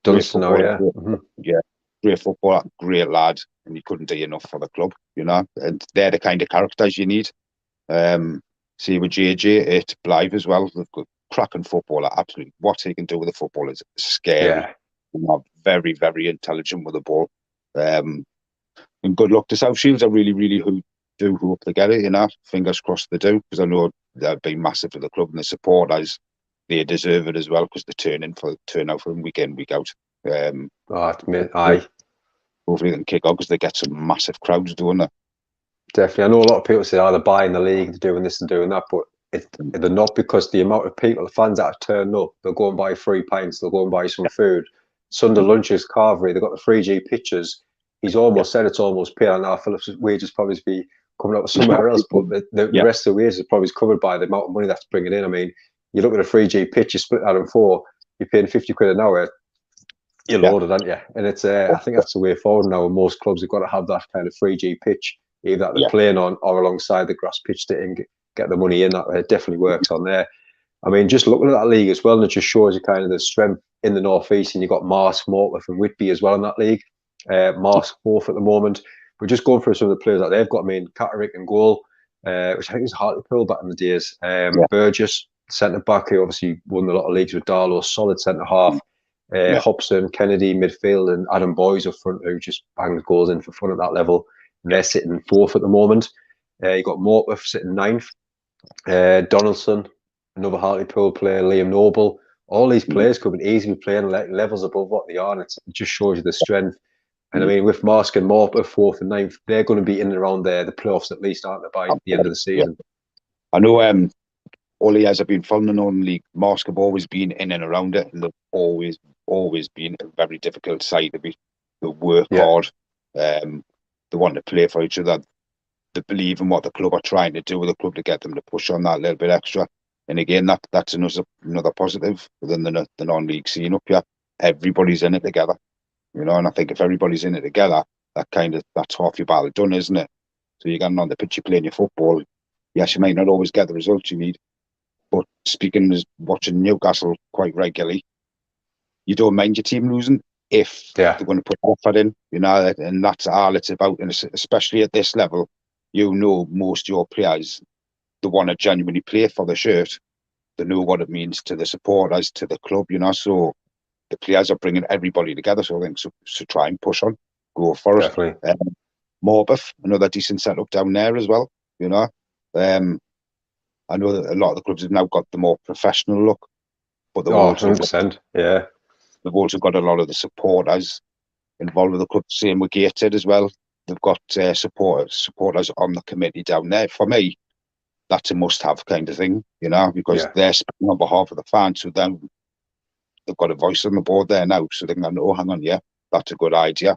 Great footballer. Yeah, great footballer, great lad, and you couldn't do enough for the club, and they're the kind of characters you need. See with JJ at Blythe as well, they've got cracking footballer, absolutely. What he can do with the football is scary. Very, very intelligent with the ball. And good luck to South Shields. I really, really do hope they get it, Fingers crossed they do, because I know they've been massive for the club, and the supporters, they deserve it as well, because they turn out for them week in, week out. Aye. Hopefully they can kick on, because they get some massive crowds doing that. Definitely. I know a lot of people say, they're buying the league, they're doing this and doing that, but they're not, because the amount of people, the fans that are turning up, they'll go and buy 3 pints, they'll go and buy some food. Sunday lunches, Carvery, they've got the 3G pitches. He's almost said it's almost paid. Now Phillips' wages probably be coming up somewhere else, but the rest of the wages are probably covered by the amount of money that's bringing in. I mean, you look at a 3G pitch, you split that in 4, you're paying 50 quid an hour, you're loaded, aren't you? And it's I think that's the way forward now. Most clubs have got to have that kind of 3G pitch, either that they're playing on or alongside the grass pitch to get the money in. That it definitely works on there. I mean, just looking at that league as well, and it just shows you kind of the strength in the northeast. And you've got Marsk, Morpeth, and Whitby as well in that league. Marsk 4th at the moment. We're just going through some of the players that they've got. I mean, Catterick in goal, which I think was Hartlepool back in the days. Burgess, centre back, who obviously won a lot of leagues with Darlow, solid centre half. Hobson, Kennedy, midfield, and Adam Boyes up front, who just bangs goals in for fun at that level. And they're sitting 4th at the moment. You've got Morpeth sitting 9th. Donaldson, another Hartlepool player, Liam Noble. All these players could be easily playing levels above what they are, and it just shows you the strength. And I mean, with Marsk and Morpeth 4th and 9th, they're going to be in and around there, the playoffs at least, aren't they, by the end of the season? I know all the years I've been following the Northern League, Marsk have always been in and around it, and they've always been a very difficult side to be. They work hard, they want to play for each other, they believe in what the club are trying to do with the club to get them to push on that little bit extra. And again, that's another positive within the non-league scene up here. Everybody's in it together, and I think if everybody's in it together, that's half your battle done, isn't it? So you're getting on the pitch, you're playing your football. Yes, you might not always get the results you need, but speaking as watching Newcastle quite regularly, you don't mind your team losing if they're going to put effort in, and that's all it's about. And especially at this level, most of your players, they want to genuinely play for the shirt. They know what it means to the supporters, to the club, so the players are bringing everybody together. So I think so try and push on, go for it. Definitely. Morpeth, another decent setup down there as well. I know that a lot of the clubs have now got the more professional look, but they've also 100%. They've also got a lot of the supporters involved with the club. Same with Gateshead as well. They've got supporters on the committee down there. For me, that's a must-have kind of thing, because they're speaking on behalf of the fans. So then they've got a voice on the board there now. So they can go, hang on, that's a good idea.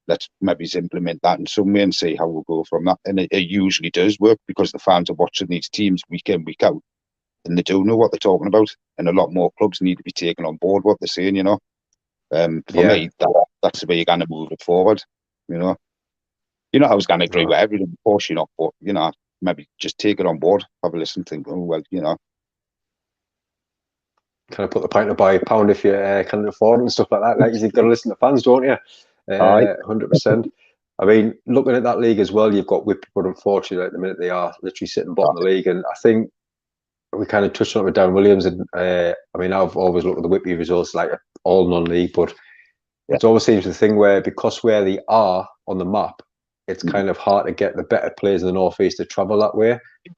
Let's maybe implement that in some way and see how we'll go from that. And it usually does work, because the fans are watching these teams week in, week out, and they do know what they're talking about. And a lot more clubs need to be taking on board what they're saying, For me, that's the way you're going to move it forward, I was going to agree with everything, of course, but, maybe just take it on board, have a listen, think, oh, well, Kind of put the pint up by a pound if you can afford it and stuff like that. Like, you've got to listen to fans, don't you? 100%. I mean, looking at that league as well, you've got Whitby, but unfortunately, at the minute, they are literally sitting bottom of the league. And I think we kind of touched on it with Dan Williams. And I mean, I've always looked at the Whitby results like all non-league, but it always seems the thing where, because where they are on the map, it's kind of hard to get the better players in the northeast to travel that way.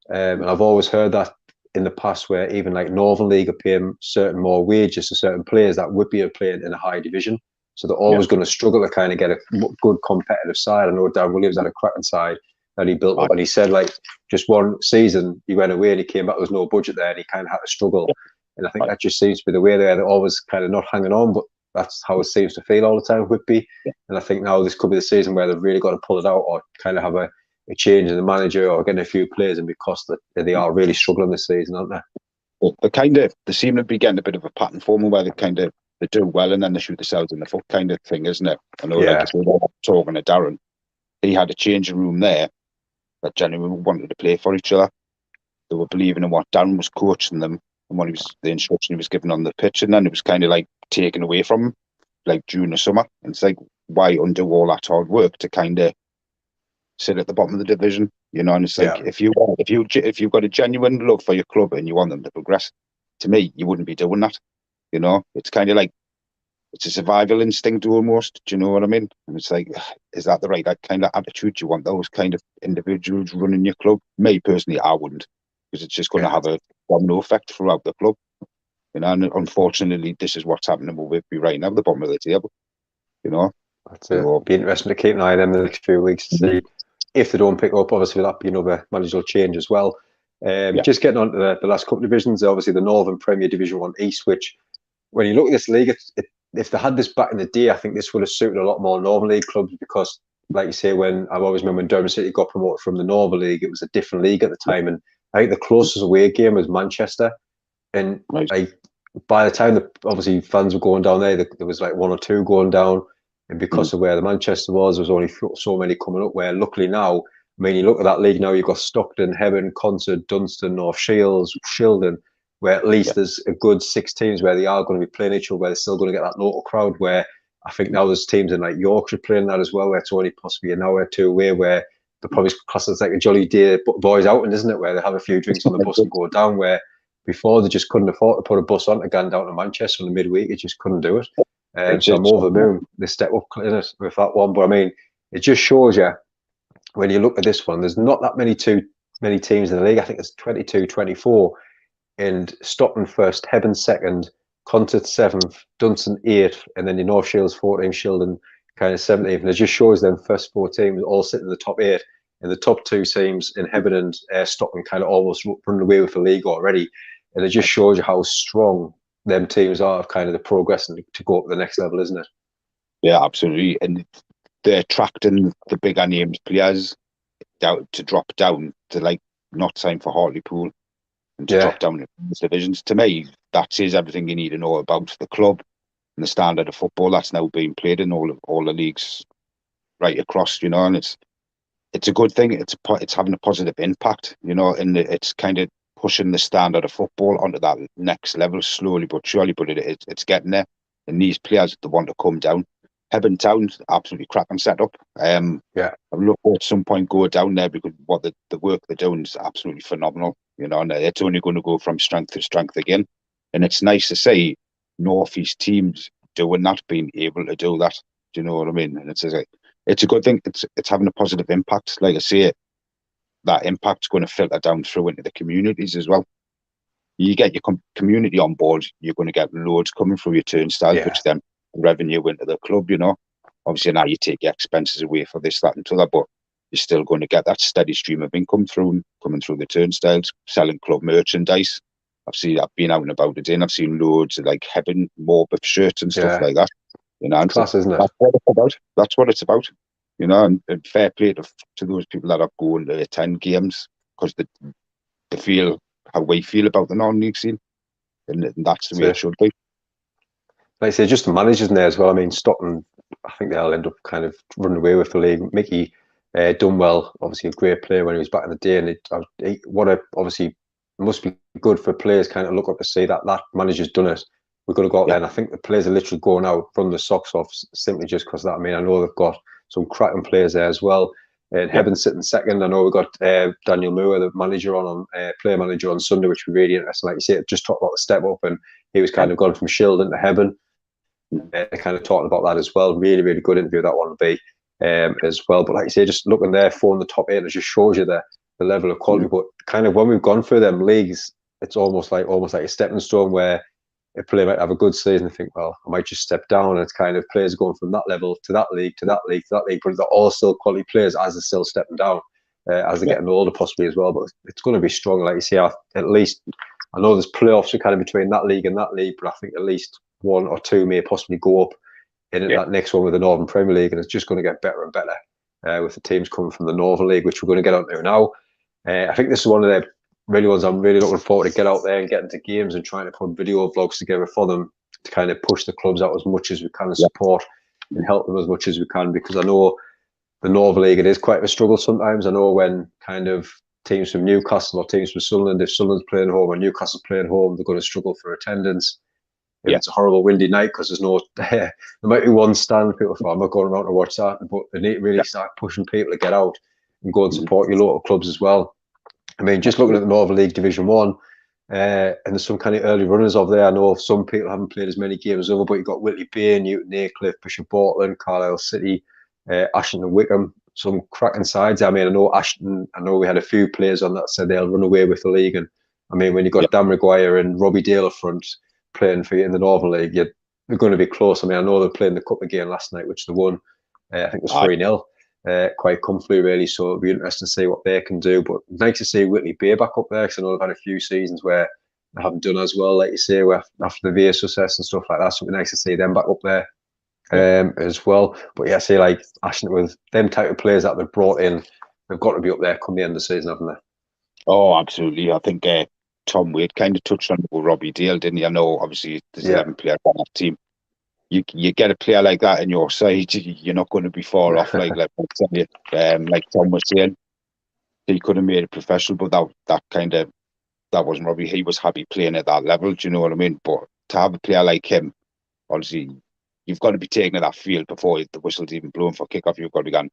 And I've always heard that in the past, where even like Northern League are paying certain more wages to certain players that Whitby are playing in a high division. So they're always going to struggle to kind of get a good competitive side. I know Dan Williams had a cracking side that he built up, and he said, like, just one season he went away and he came back, there was no budget there, and he kind of had to struggle. And I think that just seems to be the way they're always kind of not hanging on, but that's how it seems to feel all the time, Whitby. And I think now this could be the season where they've really got to pull it out, or kind of have a change in the manager, or getting a few players, and because they are really struggling this season, aren't they? They seem to be getting a bit of a pattern forming where they do well and then they shoot themselves in the foot kind of thing, isn't it? I know, like Yeah, I said, talking to Darren, he had a changing room there that genuinely wanted to play for each other. They were believing in what Darren was coaching them and what the instruction he was giving on the pitch, and then it was kind of like taken away from them, like during the summer. And it's like, why undo all that hard work to kind of sit at the bottom of the division, you know? And it's like, yeah, if you've got a genuine love for your club and you want them to progress, to me, you wouldn't be doing that. You know, it's kind of like it's a survival instinct almost. Do you know what I mean? And it's like, is that the right that kind of attitude? You want those kind of individuals running your club? Me personally, I wouldn't, because it's just going to yeah. have a domino effect throughout the club. You know, and unfortunately, this is what's happening with Whitby right now, the bottom of the table. You know, That's it. so Be interesting to keep an eye on them in the next few weeks to see if they don't pick up. Obviously, that'll be another managerial change as well. yeah, Just getting on to the last couple of divisions, obviously the Northern Premier Division 1 East, which when you look at this league, if they had this back in the day, I think this would have suited a lot more Northern League clubs because, like you say, when I always remember when Durham City got promoted from the Northern League, it was a different league at the time. And I think the closest away game was Manchester. And right, like by the time obviously fans were going down there was like one or two going down. And because of where the Manchester was, there was only so many coming up. Where luckily now, I mean, you look at that league now, you've got Stockton, Hebburn, Consett, Dunstan, North Shields, Shildon, where at yeah, least there's a good 6 teams where they are going to be playing each other, where they're still going to get that local crowd. Where I think now there's teams in like Yorkshire playing that as well, where it's only possibly an hour or two away, where the probably class is like a jolly day boys outing, isn't it? Where they have a few drinks on the bus and go down. Where before they just couldn't afford to put a bus on to go down to Manchester in the midweek, they just couldn't do it. So I'm over the moon. They step up in it with that one. But I mean, it just shows you when you look at this one, there's not that many teams in the league. I think there's 22, 24. And Stockton first, Hebburn second, Consett seventh, Dunstan eighth, and then your North Shields 14th, Shildon kind of 17th. And it just shows them first 4 teams all sitting in the top 8. And the top 2 teams in Hebburn and Stockton kind of almost running away with the league already. And it just shows you how strong them teams are of kind of the progressing to go up to the next level, isn't it? yeah, absolutely. And they're attracting the bigger names players down to drop down to like not sign for Hartlepool and to drop down in the divisions. To me, that says everything you need to know about the club and the standard of football that's now being played in all the leagues right across. You know, and it's a good thing. It's having a positive impact. You know, and it's kind of pushing the standard of football onto that next level slowly but surely. But it's getting there, and these players they want to come down. Hebburn Town's absolutely cracking setup. I'm looking at some point go down there because what the work they're doing is absolutely phenomenal. You know, and it's only going to go from strength to strength again. And it's nice to see Northeast teams doing that, being able to do that. Do you know what I mean? And it's a good thing. It's having a positive impact. Like I say, that impact's going to filter down through into the communities as well. You get your community on board, you're going to get loads coming through your turnstiles, which then revenue into the club, you know. Obviously now you take your expenses away for this, that and that, but you're still going to get that steady stream of income coming through the turnstiles, selling club merchandise. I've been out and about today and I've seen loads of like Hebburn Morpeth shirts and stuff like that. You know, it's class, isn't it? That's what it's about. That's what it's about. You know, and fair play to those people that are going to attend games because they feel how we feel about the non-league scene, and that's the way it should be. Like I say, just the managers in there as well. I mean, Stockton, I think they'll end up kind of running away with the league. Mickey Dunwell, obviously a great player when he was back in the day, and obviously must be good for players kind of look up to see that manager's done it. We've got to go out there, and I think the players are literally going out from the socks off simply just because of that. I mean, I know they've got some cracking players there as well. And Hebburn sitting second. I know we've got Daniel Moore, the manager, player manager on Sunday, which was really interesting. Like you say, just talked about the step up, and he was kind of gone from Shildon to Hebburn. Kind of talking about that as well. Really, really good interview that one would be as well. But like you say, just looking there for in the top 8, it just shows you the level of quality. But kind of when we've gone through them leagues, it's almost like a stepping stone where a player might have a good season and think, well, I might just step down. And it's kind of players going from that level to that league to that league to that league, but they're all still quality players as they're still stepping down as they're getting older possibly as well. But it's going to be strong. Like you say, at least I know there's playoffs are kind of between that league and that league, but I think at least 1 or 2 may possibly go up in that next one with the Northern Premier League, and it's just going to get better and better with the teams coming from the Northern League, which we're going to get onto now. I think this is one of really ones I'm really looking forward to get out there and get into games and trying to put video vlogs together for them to kind of push the clubs out as much as we can and support and help them as much as we can, because I know the Northern League, it is quite a struggle sometimes. I know when kind of teams from Newcastle or teams from Sunderland, if Sunderland's playing home or Newcastle's playing home, they're going to struggle for attendance. If it's a horrible windy night because there's no, there might be one stand, people think, I'm not going around to watch that, but they need to really start pushing people to get out and go and support your local clubs as well. I mean, just looking at the Northern League Division 1, and there's some kind of early runners over there. I know some people haven't played as many games over, but you've got Whitby Bay, Newton Aycliffe, Bishop Auckland, Carlisle City, Ashton and Wickham, some cracking sides. I mean, I know Ashton, I know we had a few players on that said they'll run away with the league. And I mean, when you've got Dan Maguire and Robbie Dale up front playing for you in the Northern League, they're going to be close. I mean, I know they played in the Cup again last night, which they won. I think it was 3-0. Quite comfortably, really. So it'll be interesting to see what they can do. But nice to see Whitley Bay back up there, because I know they've had a few seasons where they haven't done as well, like you say, after the VA success and stuff like that. So it'll be nice to see them back up there as well. But yeah, I say like Ashton, with them type of players that they've brought in, they've got to be up there come the end of the season, haven't they? Oh, absolutely. I think Tom Wade kind of touched on Robbie Dale, didn't he? I know obviously there's 11 players on that team. You get a player like that in your side, you're not going to be far off. Like Tom was saying, he could have made it professional, but that wasn't Robbie. He was happy playing at that level. Do you know what I mean? But to have a player like him, obviously, you've got to be taking to that field before the whistle's even blown for kickoff. You've got to be going,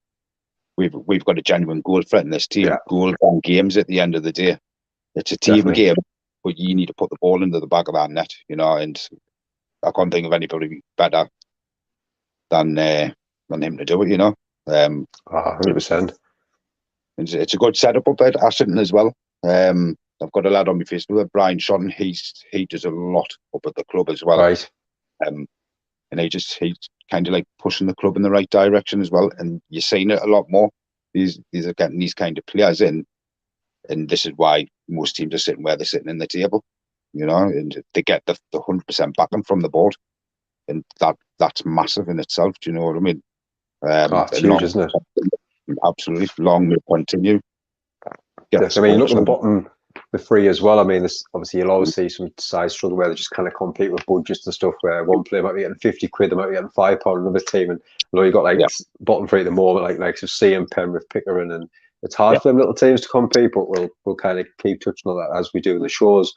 we've got a genuine goal threat in this team. Yeah. Goal and games at the end of the day. It's a team game, but you need to put the ball into the back of that net, you know, and I can't think of anybody better than him to do it, you know. 100%. It's a good setup up at Ashton as well. I've got a lad on my Facebook, Brian Shotton. He does a lot up at the club as well. Right. And he's kind of like pushing the club in the right direction as well. And you're seeing it a lot more. These are getting these kind of players in, and this is why most teams are sitting where they're sitting in the table. You know, and they get the 100% backing from the board, and that's massive in itself. Do you know what I mean? It's huge, isn't it? Absolutely, long will continue. I mean, look at the bottom, the three as well. I mean, this obviously you'll always see some sides struggle where they just kind of compete with budgets and stuff. Where one player might be getting 50 quid, they might be getting £5. Another team, and you know, you got bottom three at the moment, like so CM, Penrith, Pickering, and it's hard for them little teams to compete. But we'll kind of keep touching on that as we do in the shows.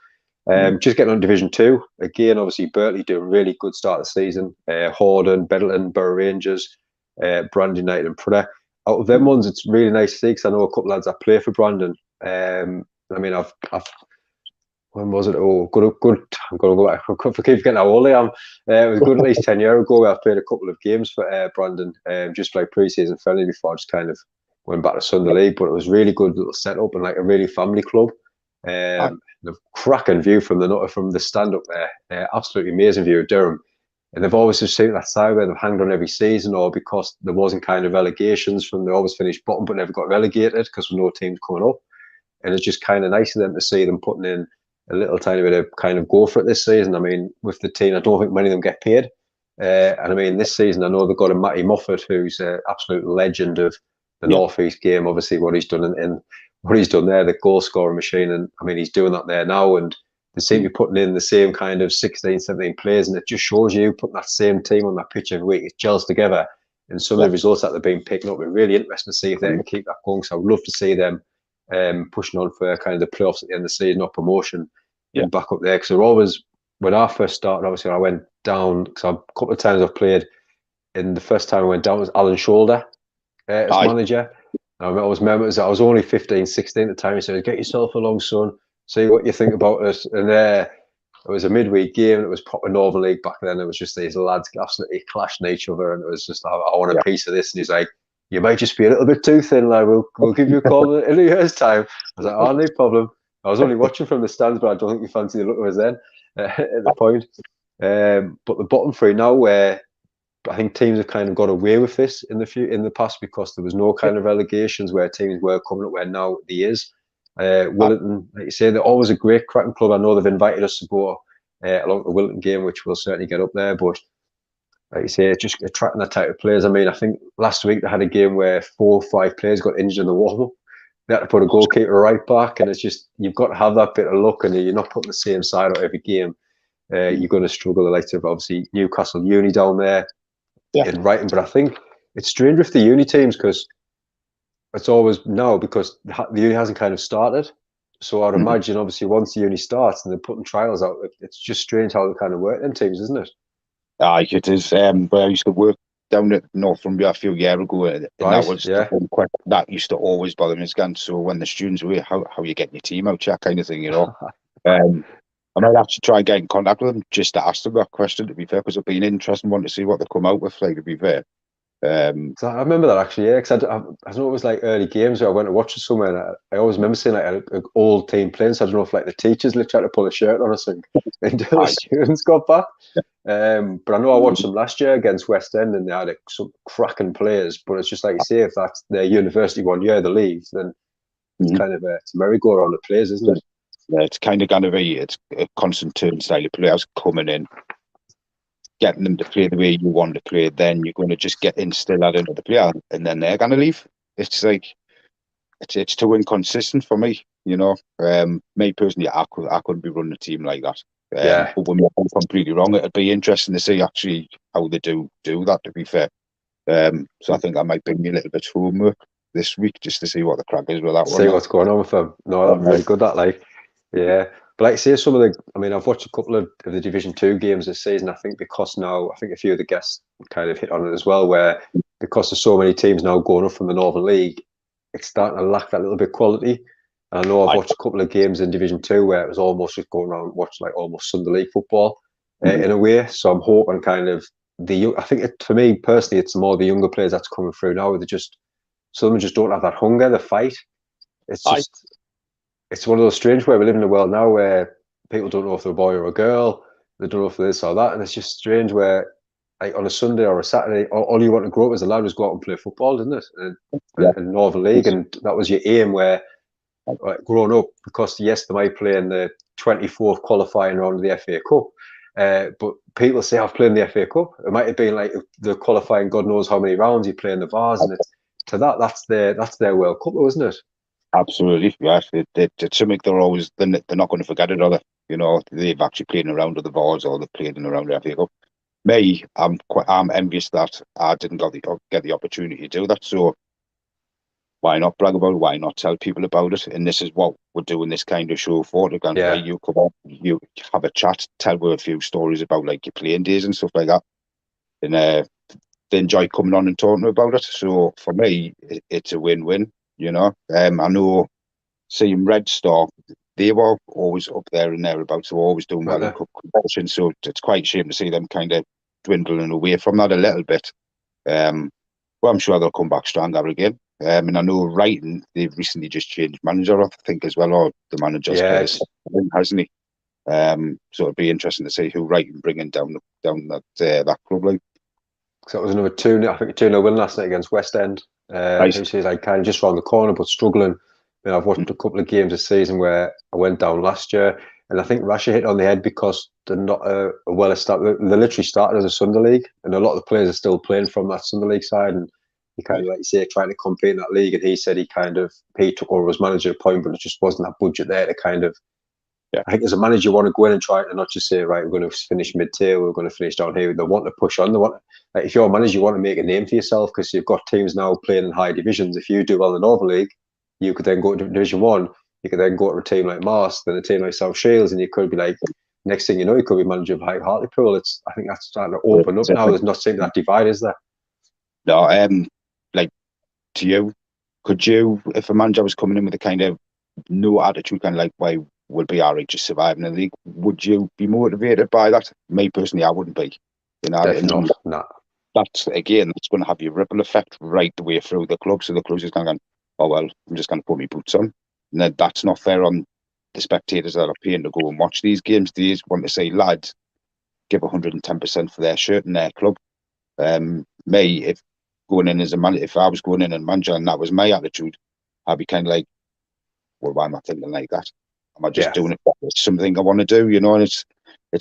Just getting on Division 2 again. Obviously, Berkeley doing a really good start of the season. Horden, Beddleton, Borough Rangers, Brandon United, and Prudhoe. Out of them ones, it's really nice to see, because I know a couple of lads that play for Brandon. I mean, I've when was it? Oh, good. I'm going to go back. I keep forgetting how old I am. It was good at least 10 years ago where I played a couple of games for Brandon, just like pre-season friendly before I just kind of went back to Sunday League. But it was really good little setup and like a really family club. The cracking view from the stand up there, absolutely amazing view of Durham. And they've always just seen that side where they've hanged on every season, or because there wasn't kind of relegations from, they always finished bottom but never got relegated because there were no teams coming up. And it's just kind of nice of them to see them putting in a little tiny bit of kind of go for it this season. I mean, with the team, I don't think many of them get paid. And I mean, this season, I know they've got a Matty Moffat, who's an absolute legend of the North East game. Obviously, what he's done in what he's done there, the goal scoring machine. And I mean, he's doing that there now. And they seem to be putting in the same kind of 16, 17 players. And it just shows you putting that same team on that pitch every week. It gels together. And some of the results that they've been picking up, we're really interesting to see if they can keep that going. So I would love to see them pushing on for kind of the playoffs at the end of the season or promotion and back up there. Because they're always, when I first started, obviously I went down, because a couple of times I've played, and the first time I went down was Alan Shoulder as manager. I always remember I was only 15, 16 at the time. He said, get yourself along, son, see what you think about it. And it was a midweek game, and it was proper Northern League back then. It was just these lads absolutely clashing each other, and it was just, I want a piece of this. And he's like, you might just be a little bit too thin, lad. We'll give you a call in a year's time. I was like, oh, no problem. I was only watching from the stands, but I don't think you fancy the look of us then at the point. But the bottom three now, where I think teams have kind of got away with this in the past, because there was no kind of relegations where teams were coming up, where now there is. Willerton, like you say, they're always a great cracking club. I know they've invited us to go along the Willerton game, which we'll certainly get up there. But like you say, just attracting that type of players. I mean, I think last week they had a game where 4 or 5 players got injured in the warm-up. they had to put a goalkeeper right back, and it's just you've got to have that bit of luck, and you're not putting the same side out every game. You're going to struggle. The likes of obviously Newcastle Uni down there in Brighton, but I think it's strange with the uni teams because it's always now because the uni hasn't kind of started. So I'd imagine obviously once the uni starts and they're putting trials out, it's just strange how they kind of work in teams, isn't it? It is. But I used to work down at Northumbria a few years ago, and that was the one question that used to always bother me. So when the students were, how you getting your team out, that kind of thing, I might actually try and get in contact with them just to ask them that question, to be fair, because it'd be an interesting one to see what they come out with, like, to be fair. So I remember that actually, yeah, because I know it was like early games where I went to watch it somewhere, and I always remember seeing like an old team playing. So I don't know if like the teachers literally tried to pull a shirt on or something until the students got back. But I know I watched them last year against West End, and they had some cracking players. But it's just like you say, if that's their university 1 year they leave, then it's kind of it's a merry-go-round of players, isn't it? Yeah, it's kind of going to be a constant turnstile of players coming in, getting them to play the way you want to play. Then you're going to just get instill at another player, and then they're going to leave. It's like it's too inconsistent for me, Me personally, I couldn't be running a team like that. But when I'm completely wrong, it'd be interesting to see actually how they do that, to be fair. So I think I might bring me a little bit of homework this week just to see what the crack is with that one. See what's going on with them. No, that'd be really good. That but like say some of the. I mean, I've watched a couple of the Division 2 games this season. I think because now I think a few of the guests kind of hit on it as well, where because there's so many teams now going up from the Northern League, it's starting to lack that little bit of quality. And I know I've watched a couple of games in Division 2 where it was almost just going around watching like almost Sunday League football in a way. So I'm hoping kind of I think for me personally, it's more the younger players that's coming through now. Some of them just don't have that hunger, the fight. It's just it's one of those strange where we live in a world now where people don't know if they're a boy or a girl. They don't know if they're this or that, and it's just strange where like on a Sunday or a Saturday, all you want to grow up as a lad was go out and play football, didn't it? And Northern League, and that was your aim. Where like, growing up, because yes, they might play in the 24th qualifying round of the FA Cup, but people say I've played in the FA Cup. It might have been like the qualifying, God knows how many rounds you play in the Vars, and that's their World Cup, though, isn't it? Absolutely, yes. It's something they're not going to forget it, either. They've actually played in a round of the Vars, or they've played in a round of the FA Cup. Me, I'm envious that I didn't get the opportunity to do that. So why not brag about it? Why not tell people about it? And this is what we're doing this kind of show for. Right, you come on, you have a chat, tell a few stories about like your playing days and stuff like that, and they enjoy coming on and talking about it. So for me, it's a win-win. I know seeing Red Star, they were always up there and thereabouts, so always doing well in cup competition. So it's quite a shame to see them kind of dwindling away from that a little bit. But I'm sure they'll come back stronger again. And I know Wrighton, they've recently just changed manager, I think, as well, or the manager's hasn't he? So it'll be interesting to see who Wrighton bringing down that club line. So it was another 2-0, I think a 2-0 win last night against West End. Who's like kind of just around the corner but struggling. I've watched a couple of games this season where I went down last year, and I think Russia hit on the head because they're not a well established. They literally started as a Sunday League, and a lot of the players are still playing from that Sunday League side. And he kind of, like you say, trying to compete in that league. And he said he took over as manager at a point, but it just wasn't that budget there to kind of. I think as a manager, you want to go in and try and not just say, right, we're going to finish mid-tier, we're going to finish down here. They want to push on. Like, if you're a manager, you want to make a name for yourself because you've got teams now playing in high divisions. If you do well in the Northern League, you could then go to Division 1. You could then go to a team like Mars, then a team like South Shields, and you could be like, next thing you know, you could be manager of High Hartlepool. I think that's starting to open up now. There's not seeing that divide, is there? No, like to you, could you, if a manager was coming in with a kind of no attitude, kind of like, why would be alright just surviving the league, would you be motivated by that? Me personally, I wouldn't be. Definitely not. That's going to have your ripple effect right the way through the club. So the club's just going to go, oh well, I'm just going to put my boots on. And then that's not fair on the spectators that are paying to go and watch these games. They just want to say, lads, give 110% for their shirt and their club. Me, if going in as a manager, if I was going in and manager and that was my attitude, I'd be kind of like, well, why am I thinking like that? Am I just doing it? It's something I want to do, and it's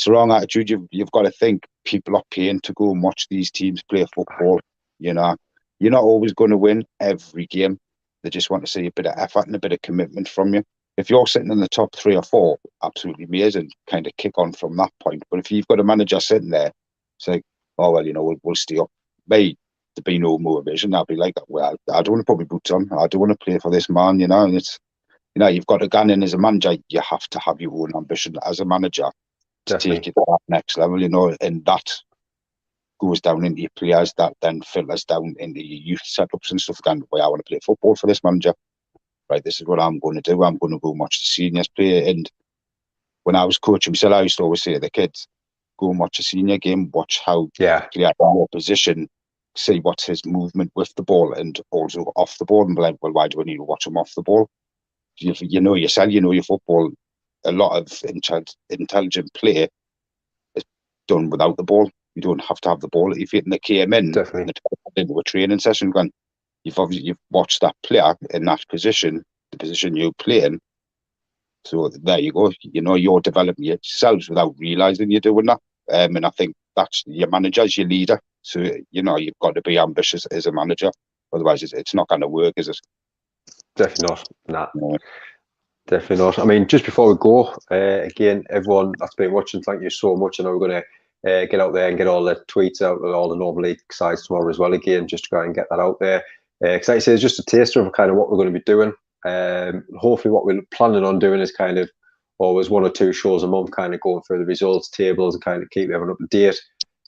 the wrong attitude. You've got to think people are paying to go and watch these teams play football. You're not always going to win every game. They just want to see a bit of effort and a bit of commitment from you. If you're sitting in the top 3 or 4, absolutely amazing, kind of kick on from that point. But if you've got a manager sitting there saying, oh, well, we'll stay up, me, to be no motivation, I'll be like, well, I don't want to put my boots on. I don't want to play for this man, and it's, you've got to go in as a manager. You have to have your own ambition as a manager to take it to that next level, and that goes down into your players, that then filters down into your youth setups and stuff. Going, well, I want to play football for this manager. Right, this is what I'm going to do. I'm going to go and watch the seniors play. And when I was coaching myself, I used to always say to the kids, go and watch a senior game, watch how player in your position, see what's his movement with the ball and also off the ball. And be like, well, why do I need to watch him off the ball? You know yourself, you know your football. A lot of intelligent play is done without the ball. You don't have to have the ball. If you came in into a training session, going, you've watched that player in that position, the position you're playing. So there you go. You're developing yourselves without realising you're doing that. And I think that's your manager's your leader. So, you've got to be ambitious as a manager. Otherwise, it's not going to work, is it? Definitely not. Nah. No. Definitely not. I mean, just before we go, again, everyone that's been watching, thank you so much. I know we're going to get out there and get all the tweets out with all the normal league sides tomorrow as well, again, just to try and get that out there. Because like I say, it's just a taster of kind of what we're going to be doing. Hopefully what we're planning on doing is kind of always 1 or 2 shows a month, kind of going through the results tables and kind of keep everyone up to date.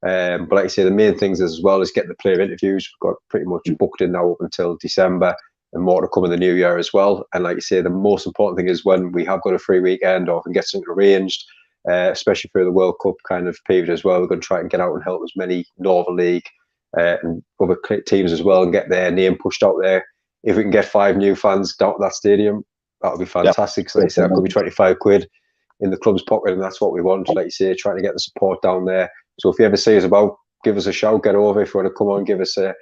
But like I say, the main things as well is get the player interviews. We've got pretty much booked in now up until December, and more to come in the new year as well. And like you say, the most important thing is when we have got a free weekend or can get something arranged, especially for the World Cup kind of period as well, we're going to try and get out and help as many Northern League and other teams as well and get their name pushed out there. If we can get 5 new fans down to that stadium, that'll be fantastic. So like you say, that could be 25 quid in the club's pocket, and that's what we want. Like you say, trying to get the support down there. So if you ever see us about, give us a shout, get over. If you want to come on, give us a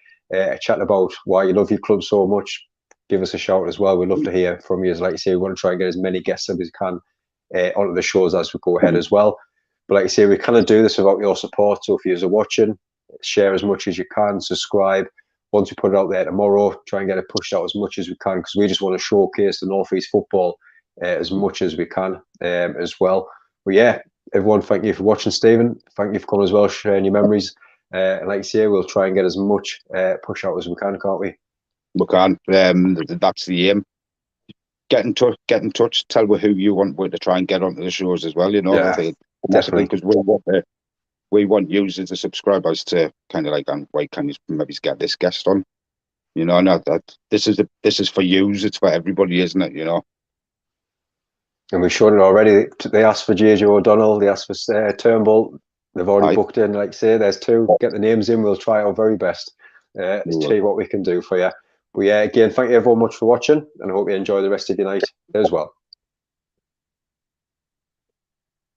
chat about why you love your club so much, give us a shout as well. We'd love to hear from you. Like you say, we want to try and get as many guests as we can onto the shows as we go ahead as well. But like you say, we kind of do this without your support. So if you're watching, share as much as you can, subscribe. Once we put it out there tomorrow, try and get it pushed out as much as we can, because we just want to showcase the North East football as much as we can as well. But yeah, everyone, thank you for watching, Stephen. Thank you for coming as well, sharing your memories. And like you say, we'll try and get as much push out as we can, can't we? We can. That's the aim. Get in touch. Tell me who you want to try and get onto the shows as well. Yeah, definitely. Because we want users, the subscribers, to kind of like, why can't you maybe get this guest on? This is for yous. It's for everybody, isn't it? And we've shown it already. They asked for JJ O'Donnell. They asked for Turnbull. They've already booked in. Like I say, there's 2. Get the names in. We'll try our very best to see what we can do for you. But yeah, again, thank you everyone much for watching, and I hope you enjoy the rest of your night as well.